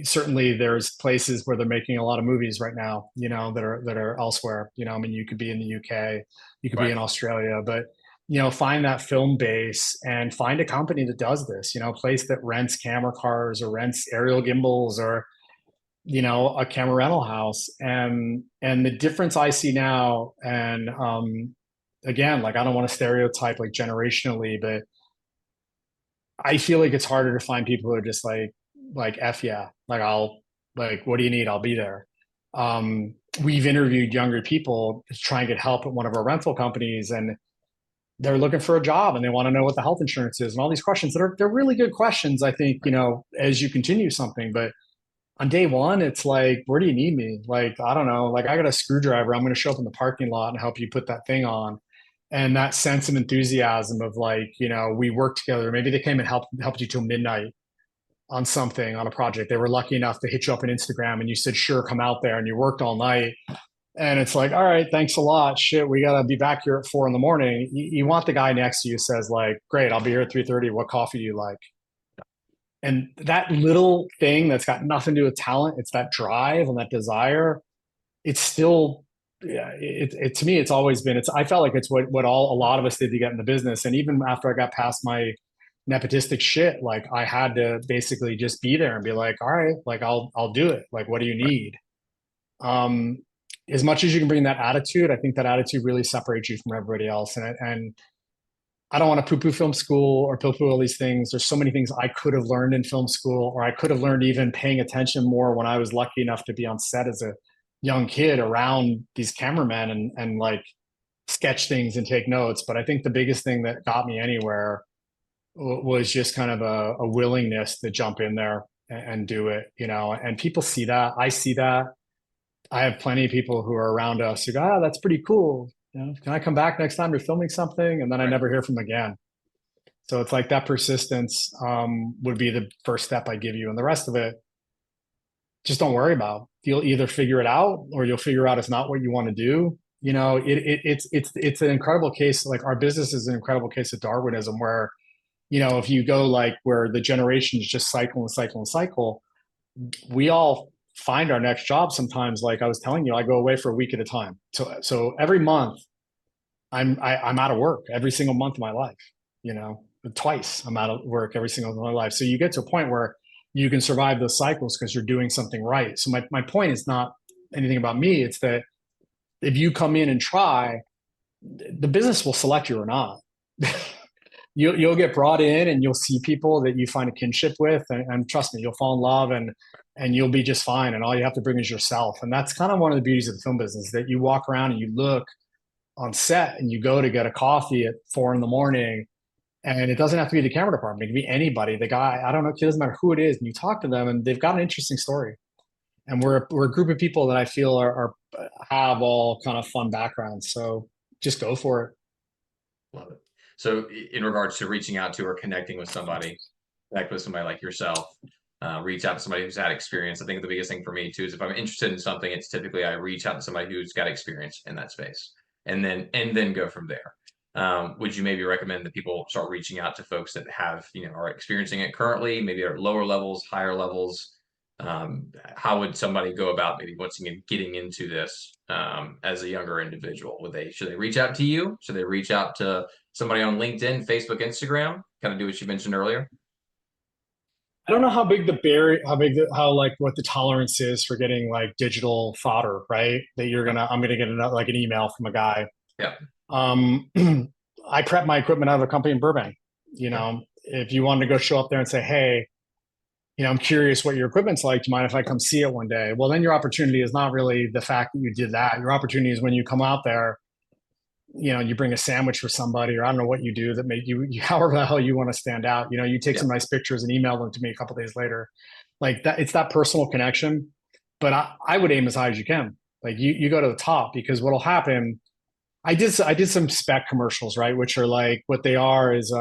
Certainly there's places where they're making a lot of movies right now, you know, that are elsewhere. You know, I mean, you could be in the UK, you could be Right. in Australia, but, you know, find that film base and find a company that does this, you know, a place that rents camera cars or rents aerial gimbals, or, you know, a camera rental house. And the difference I see now, and again, like, I don't want to stereotype like generationally, but I feel like it's harder to find people who are just like F yeah, like, like, what do you need? I'll be there. We've interviewed younger people to try and get help at one of our rental companies, and they're looking for a job and they want to know what the health insurance is and all these questions they're really good questions, I think, you know, as you continue something. But on day one, it's like, where do you need me? Like, I don't know. Like, I got a screwdriver. I'm going to show up in the parking lot and help you put that thing on. And that sense of enthusiasm of, like, you know, we worked together. Maybe they came and helped you till midnight on something, on a project. They were lucky enough to hit you up on Instagram and you said, sure, come out there. And you worked all night. And it's like, all right, thanks a lot. Shit, we got to be back here at 4 in the morning. You want the guy next to you who says, like, great, I'll be here at 3:30. What coffee do you like? And that little thing that's got nothing to do with talent, it's that drive and that desire. It's still, yeah, to me, it's always been, I felt like it's what a lot of us did to get in the business. And even after I got past my nepotistic shit, like, I had to basically just be there and be like, all right, like, I'll do it. Like, what do you Right. need? Um, as much as you can bring that attitude, I think that attitude really separates you from everybody else. And I don't want to poo-poo film school or poo-poo all these things. There's so many things I could have learned in film school, or I could have learned even paying attention more when I was lucky enough to be on set as a young kid around these cameramen, and like, sketch things and take notes. But I think the biggest thing that got me anywhere was just kind of a willingness to jump in there and do it, you know. And people see that. I see that. I have plenty of people who are around us who go, "Ah, that's pretty cool. You know, can I come back next time you're filming something?" And then I Right. never hear from them again. So it's like that persistence would be the first step I give you, and the rest of it, just don't worry about. You'll either figure it out, or you'll figure out it's not what you want to do. You know, it's an incredible case. Like, our business is an incredible case of Darwinism, where, you know, if you go like where the generations just cycle and cycle and cycle, we all find our next job sometimes. Like I was telling you, I go away for a week at a time. So every month I'm out of work every single month of my life, you know. twice. I'm out of work every single day of my life. So you get to a point where you can survive those cycles because you're doing something right. So my point is not anything about me. It's that if you come in and try, the business will select you or not. You'll get brought in and you'll see people that you find a kinship with, and trust me, you'll fall in love, and you'll be just fine. And all you have to bring is yourself. And that's kind of one of the beauties of the film business, that you walk around and you look on set and you go to get a coffee at 4 a.m. and it doesn't have to be the camera department. It can be anybody. The guy, I don't know, it doesn't matter who it is. And you talk to them and they've got an interesting story. And we're a group of people that I feel are have all kind of fun backgrounds. So just go for it. Love it. So in regards to reaching out to or connecting with somebody, connect with somebody like yourself, reach out to somebody who's had experience. I think the biggest thing for me too is if I'm interested in something, it's typically I reach out to somebody who's got experience in that space, and then go from there. Would you maybe recommend that people start reaching out to folks that have, are experiencing it currently, maybe at lower levels, higher levels? How would somebody go about maybe getting into this as a younger individual? Should they reach out to you? Should they reach out to somebody on LinkedIn, Facebook, Instagram? Kind of do what you mentioned earlier. I don't know how big the barrier, how like what the tolerance is for getting like digital fodder, right? That I'm gonna get like an email from a guy. Yeah. I prep my equipment out of a company in Burbank. Yeah. If you wanted to go show up there and say, hey, I'm curious what your equipment's like. Do you mind if I come see it one day? Well, then your opportunity is not really the fact that you did that. Your opportunity is when you come out there, you bring a sandwich for somebody, or I don't know what you do that make you however the hell you want to stand out. You take some nice pictures and email them to me a couple days later. Like that, it's that personal connection. But I would aim as high as you can. Like you go to the top, because what'll happen. I did some spec commercials, right? Which are like, what they are is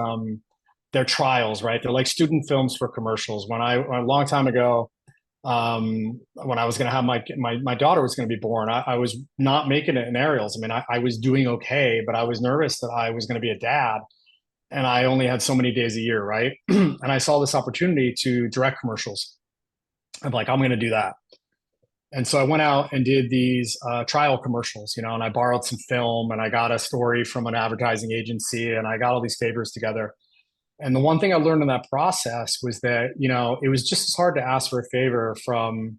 they're trials, right? They're like student films for commercials. A long time ago, when I was going to have my daughter was going to be born, I was not making it in aerials. I mean, I was doing okay, but I was nervous that I was going to be a dad, and I only had so many days a year, right? And I saw this opportunity to direct commercials. I'm like, I'm going to do that. And so I went out and did these trial commercials, and I borrowed some film, and I got a story from an advertising agency, and I got all these favors together. And the one thing I learned in that process was that, it was just as hard to ask for a favor from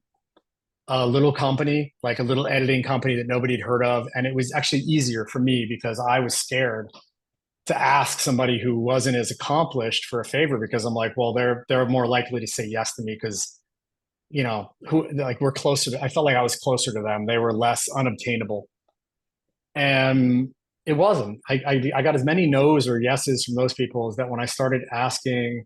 a little company, like a little editing company that nobody had heard of. And it was actually easier for me because I was scared to ask somebody who wasn't as accomplished for a favor, because I'm like, well, they're more likely to say yes to me because, we're closer I felt like I was closer to them. They were less unobtainable. And it wasn't. I got as many no's or yeses from those people as that when I started asking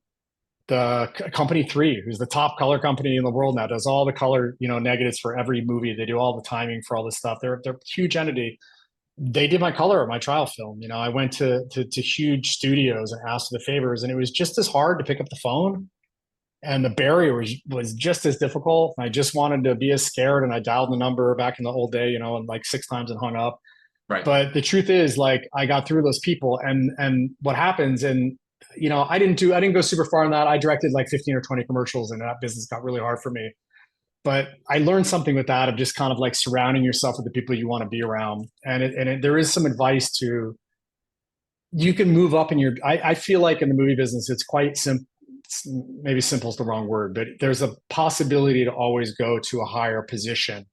the company 3, who's the top color company in the world now, does all the color, negatives for every movie. They do all the timing for all this stuff. They're a huge entity. They did my color of my trial film. I went to huge studios and asked for the favors, and it was just as hard to pick up the phone. And the barrier was just as difficult. I just wanted to be as scared, and I dialed the number back in the old day, and like 6 times and hung up. Right. But the truth is, like, I got through those people, and what happens, and I didn't go super far in that. I directed like 15 or 20 commercials, and that business got really hard for me. But I learned something with that, of just kind of like surrounding yourself with the people you want to be around. And there is some advice to, you can move up in your. I feel like in the movie business, it's quite simple. Maybe simple is the wrong word, but there's a possibility to always go to a higher position.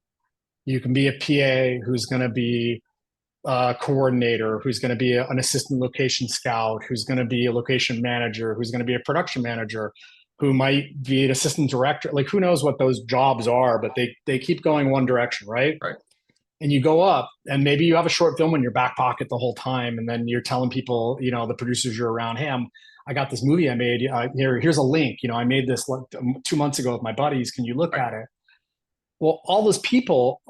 You can be a PA who's going to be a coordinator, who's going to be an assistant location scout, who's going to be a location manager, who's going to be a production manager, who might be an assistant director. Like, who knows what those jobs are, but they keep going one direction, right? Right. And you go up, and maybe you have a short film in your back pocket the whole time, and then you're telling people, the producers you're around, hey, I got this movie I made. Here's a link. I made this 2 months ago with my buddies. Can you look at it? Well, all those people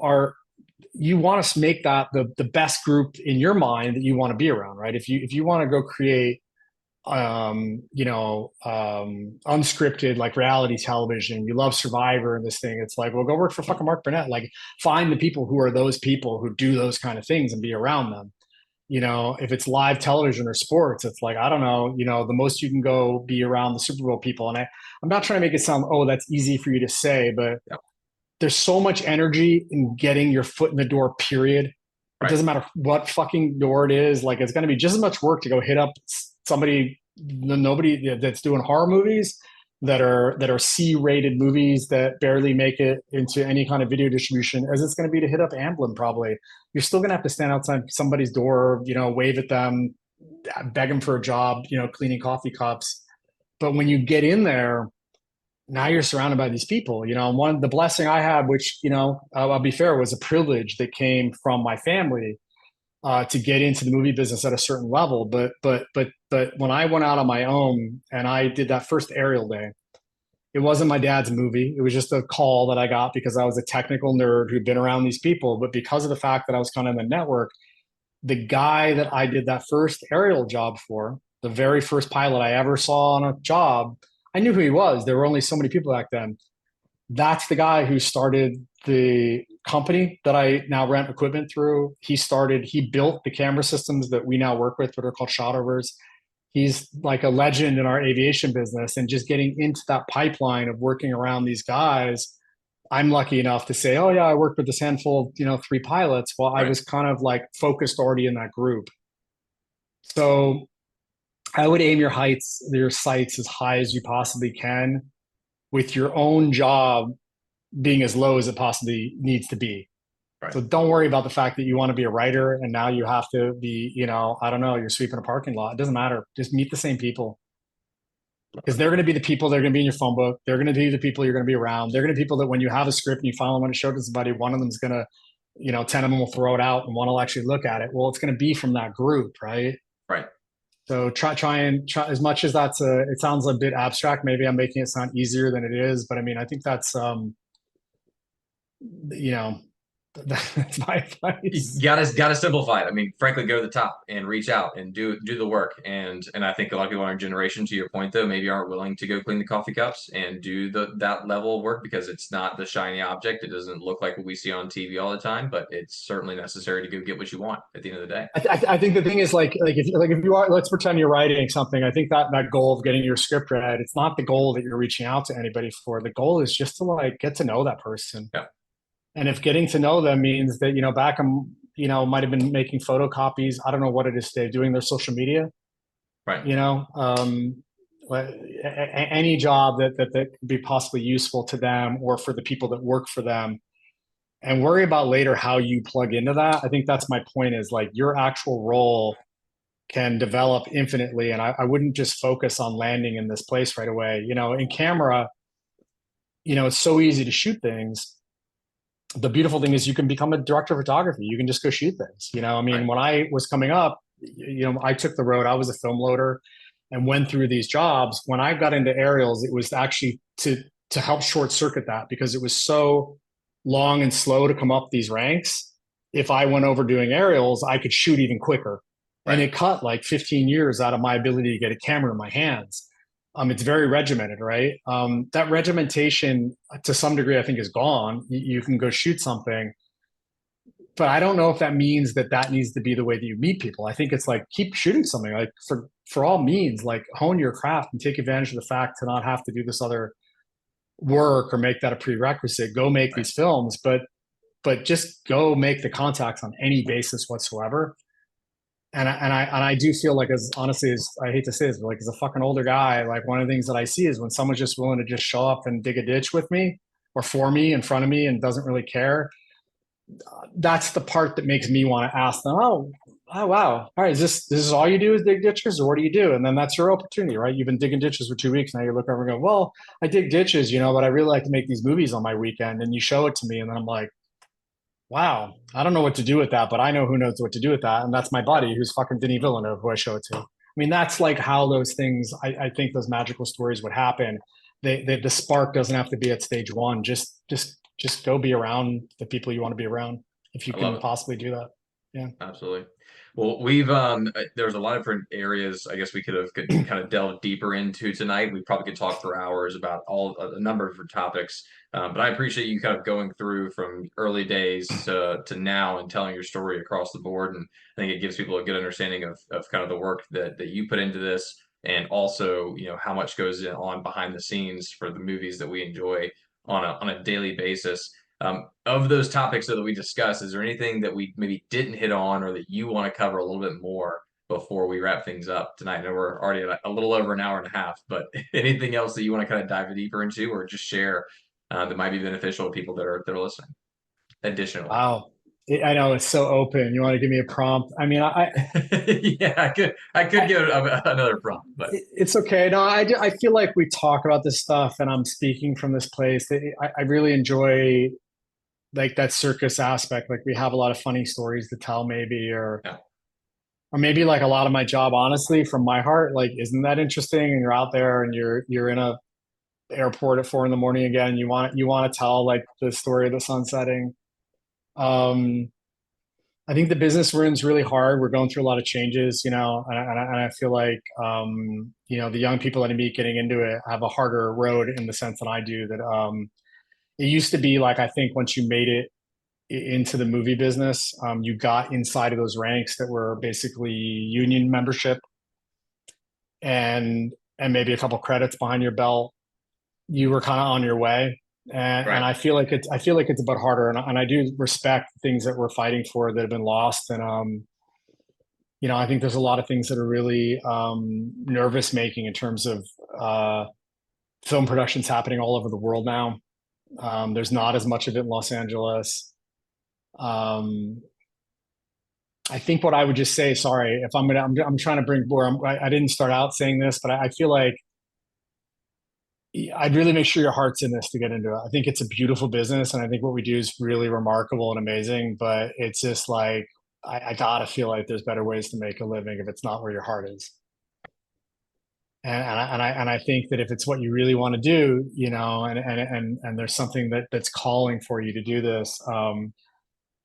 you want to make that the best group in your mind that you want to be around, right? If you want to go create, unscripted, like reality television, you love Survivor and this thing, it's like, well, go work for fucking Mark Burnett. Like, find the people who are those people who do those kind of things and be around them. If it's live television or sports, it's like, I don't know, the most you can go be around the Super Bowl people. And I'm not trying to make it sound, oh, that's easy for you to say, but there's so much energy in getting your foot in the door, period. It doesn't matter what fucking door it is. Like, it's going to be just as much work to go hit up somebody nobody that's doing horror movies that are C-rated movies that barely make it into any kind of video distribution as it's going to be to hit up Amblin probably. You're still going to have to stand outside somebody's door, wave at them, beg them for a job, cleaning coffee cups. But when you get in there, now you're surrounded by these people, and the blessing I had, which, I'll be fair, was a privilege that came from my family to get into the movie business at a certain level. But when I went out on my own and I did that first aerial day, it wasn't my dad's movie. It was just a call that I got because I was a technical nerd who'd been around these people. But because of the fact that I was kind of in the network, the guy that I did that first aerial job for, the very first pilot I ever saw on a job, I knew who he was. There were only so many people back then. That's the guy who started the company that I now rent equipment through. He built the camera systems that we now work with that are called shotovers. He's like a legend in our aviation business, and just getting into that pipeline of working around these guys. I'm lucky enough to say, oh yeah, I worked with this handful, 3 pilots. Well, I Right. was kind of like focused already in that group. So I would aim your sights as high as you possibly can with your own job being as low as it possibly needs to be. Right. So don't worry about the fact that you want to be a writer and now you have to be, I don't know, you're sweeping a parking lot. It doesn't matter. Just meet the same people because they're going to be the people that are going to be in your phone book. They're going to be the people you're going to be around. They're going to be people that when you have a script and you finally want to show it to somebody, one of them's going to, 10 of them will throw it out and one will actually look at it. Well, it's going to be from that group, right? Right. So try as much as it sounds a bit abstract. Maybe I'm making it sound easier than it is, but I mean, I think that's, you know, that's my You advice. gotta simplify it. I mean, frankly, go to the top and reach out and do the work. And I think a lot of people in our generation, to your point though, maybe aren't willing to go clean the coffee cups and do that level of work because it's not the shiny object. It doesn't look like what we see on TV all the time, but it's certainly necessary to go get what you want at the end of the day. I think the thing is if you are, let's pretend you're writing something. I think that goal of getting your script read, it's not the goal that you're reaching out to anybody for. The goal is just to like get to know that person. Yeah. And if getting to know them means that, back them, might have been making photocopies. I don't know what it is today, doing their social media, Right. you know, um, any job that could be possibly useful to them or for the people that work for them, and worry about later how you plug into that. I think that's my point is like your actual role can develop infinitely. And I wouldn't just focus on landing in this place right away. In camera, it's so easy to shoot things. The beautiful thing is you can become a director of photography. You can just go shoot things. I mean, Right. when I was coming up, I took the road. I was a film loader and went through these jobs. When I got into aerials, it was actually to help short circuit that because it was so long and slow to come up these ranks. If I went over doing aerials, I could shoot even quicker. And Right. it cut like 15 years out of my ability to get a camera in my hands. It's very regimented, right? That regimentation, to some degree, I think is gone. You can go shoot something, but I don't know if that means that needs to be the way that you meet people. I think it's like keep shooting something, like for all means, like hone your craft and take advantage of the fact to not have to do this other work or make that a prerequisite. Go make Right. these films, but just go make the contacts on any basis whatsoever. And I do feel like, as honestly as I hate to say this, but like as a fucking older guy, like one of the things that I see is when someone's just willing to just show up and dig a ditch with me or for me in front of me and doesn't really care. That's the part that makes me want to ask them, oh wow, all right, is this all you do is dig ditches, or what do you do? And then that's your opportunity, right? You've been digging ditches for 2 weeks. Now you look over and go, well, I dig ditches, but I really like to make these movies on my weekend. And you show it to me, and then I'm like, wow, I don't know what to do with that, but I know who knows what to do with that. And that's my Yeah. buddy who's fucking Denis Villeneuve, who I show it to. I mean, that's like how those things, I think those magical stories would happen. The spark doesn't have to be at stage one. Just go be around the people you want to be around if you I love can it. possibly do that. Yeah. Absolutely. Well, there's a lot of different areas I guess we could kind of delve deeper into tonight. We probably could talk for hours about a number of different topics. But I appreciate you kind of going through from early days to now and telling your story across the board. And I think it gives people a good understanding of kind of the work that you put into this and also, how much goes on behind the scenes for the movies that we enjoy on a daily basis. Of those topics that we discussed, is there anything that we maybe didn't hit on or that you want to cover a little bit more before we wrap things up tonight? I know we're already at a little over an hour and a half, but anything else that you want to kind of dive deeper into or just share that might be beneficial to people that are listening? Additionally, Wow. I know it's so open. You want to give me a prompt? I mean, yeah, I could I give another prompt, but it's okay. No, I feel like we talk about this stuff and I'm speaking from this place. I really enjoy like that circus aspect. Like we have a lot of funny stories to tell maybe, yeah, or maybe like a lot of my job, honestly, from my heart, like, isn't that interesting? And you're out there and you're in a airport at 4 in the morning again. You want to tell like the story of the sun setting. Um, I think the business we're in is really hard. We're going through a lot of changes, and I feel like, the young people that I meet getting into it have a harder road in the sense that I do. That it used to be like, I think once you made it into the movie business, you got inside of those ranks that were basically union membership and maybe a couple credits behind your belt. You were kind of on your way. And right. I feel like it's a bit harder, and I do respect things that we're fighting for that have been lost. And I think there's a lot of things that are really nervous making in terms of uh, film productions happening all over the world now. There's not as much of it in Los Angeles. Um, I think what I would just say, sorry, if I'm trying to bring more. I didn't start out saying this, but I feel like I'd really make sure your heart's in this to get into it. I think it's a beautiful business, and I think what we do is really remarkable and amazing. But it's just like I gotta feel like there's better ways to make a living if it's not where your heart is. And I think that if it's what you really want to do, and there's something that's calling for you to do this,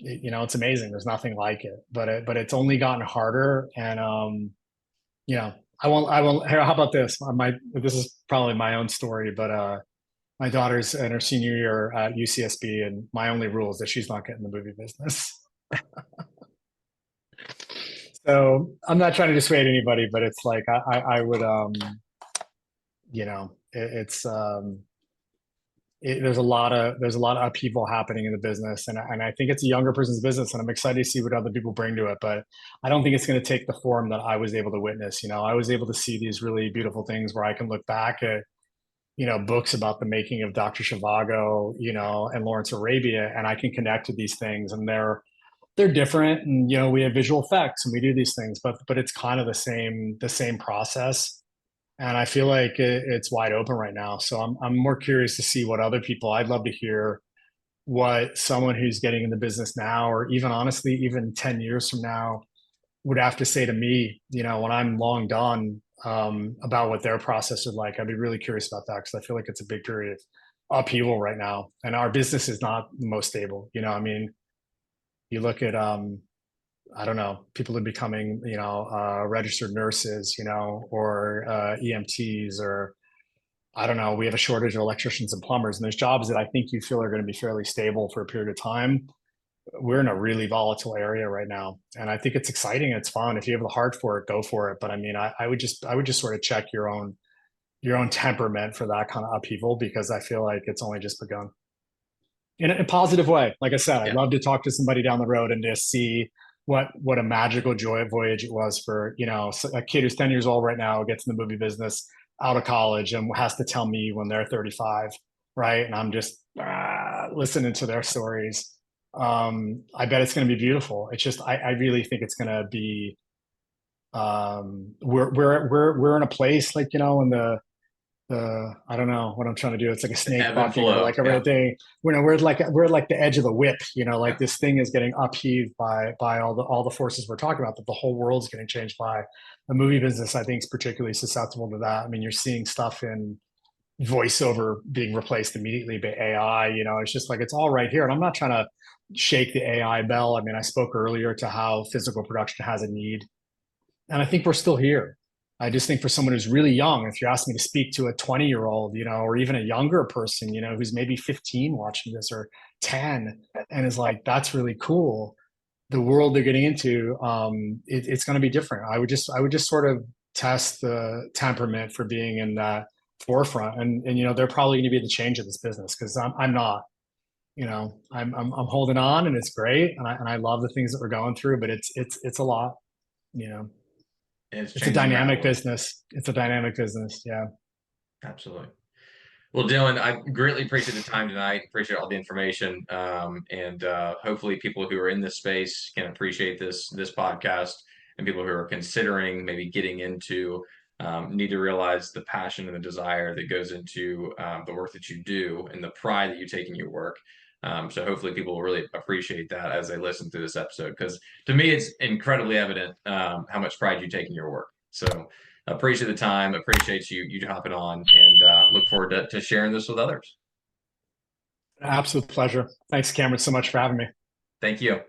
it's amazing. There's nothing like it. But it's only gotten harder, and you know, I won't. How about this? This is probably my own story, but my daughter's in her senior year at UCSB, and my only rule is that she's not getting the movie business. So I'm not trying to dissuade anybody, but it's like I would, it's there's a lot of upheaval happening in the business, and I think it's a younger person's business, and I'm excited to see what other people bring to it. But I don't think it's going to take the form that I was able to witness. I was able to see these really beautiful things where I can look back at books about the making of Dr. Zhivago, and Lawrence Arabia, and I can connect to these things, and they're different, and we have visual effects and we do these things, but it's kind of the same process, and I feel like it's wide open right now. So I'm more curious to see what other people. I'd love to hear what someone who's getting in the business now, or even honestly, even 10 years from now, would have to say to me, when I'm long done, about what their process is like. I'd be really curious about that because I feel like it's a big period of upheaval right now, and our business is not the most stable. I mean, you look at I don't know, people are becoming registered nurses, or EMTs, or I don't know. We have a shortage of electricians and plumbers, and there's jobs that I think you feel are going to be fairly stable for a period of time. We're in a really volatile area right now, and I think it's exciting. It's fun. If you have the heart for it, go for it. But I mean, I would just sort of check your own temperament for that kind of upheaval, because I feel like it's only just begun in a positive way. Like I said, I'd Yeah. love to talk to somebody down the road and just see what a magical joy voyage it was for a kid who's 10 years old right now, gets in the movie business out of college and has to tell me when they're 35, right? And I'm just listening to their stories. I bet it's going to be beautiful. It's just I really think it's going to be we're in a place like in the I don't know what I'm trying to do. It's like a The snake ebb and fucking, or flow. like Yeah. everything. We're like the edge of the whip. Like Yeah. this thing is getting upheaved by all the forces we're talking about. That the whole world's getting changed by. The movie business, I think, is particularly susceptible to that. I mean, you're seeing stuff in voiceover being replaced immediately by AI. It's just like it's all right here. And I'm not trying to shake the AI bell. I mean, I spoke earlier to how physical production has a need, and I think we're still here. I just think for someone who's really young, if you ask me to speak to a 20-year-old, or even a younger person, who's maybe 15 watching this, or 10, and is like, that's really cool. The world they're getting into, it's going to be different. I would just sort of test the temperament for being in that forefront, and they're probably going to be the change of this business, because I'm not. I'm holding on, and it's great, and I love the things that we're going through, but it's a lot. You know. and it's It's a changing dynamic rapidly. business. It's a dynamic business. Yeah. Absolutely. Well, Dylan, I greatly appreciate the time tonight. Appreciate all the information, and hopefully, people who are in this space can appreciate this podcast, and people who are considering maybe getting into need to realize the passion and the desire that goes into the work that you do and the pride that you take in your work. So hopefully, people will really appreciate that as they listen to this episode, because to me, it's incredibly evident how much pride you take in your work. So appreciate the time, appreciate you hopping on, and look forward to sharing this with others. Absolute pleasure. Thanks, Cameron, so much for having me. Thank you.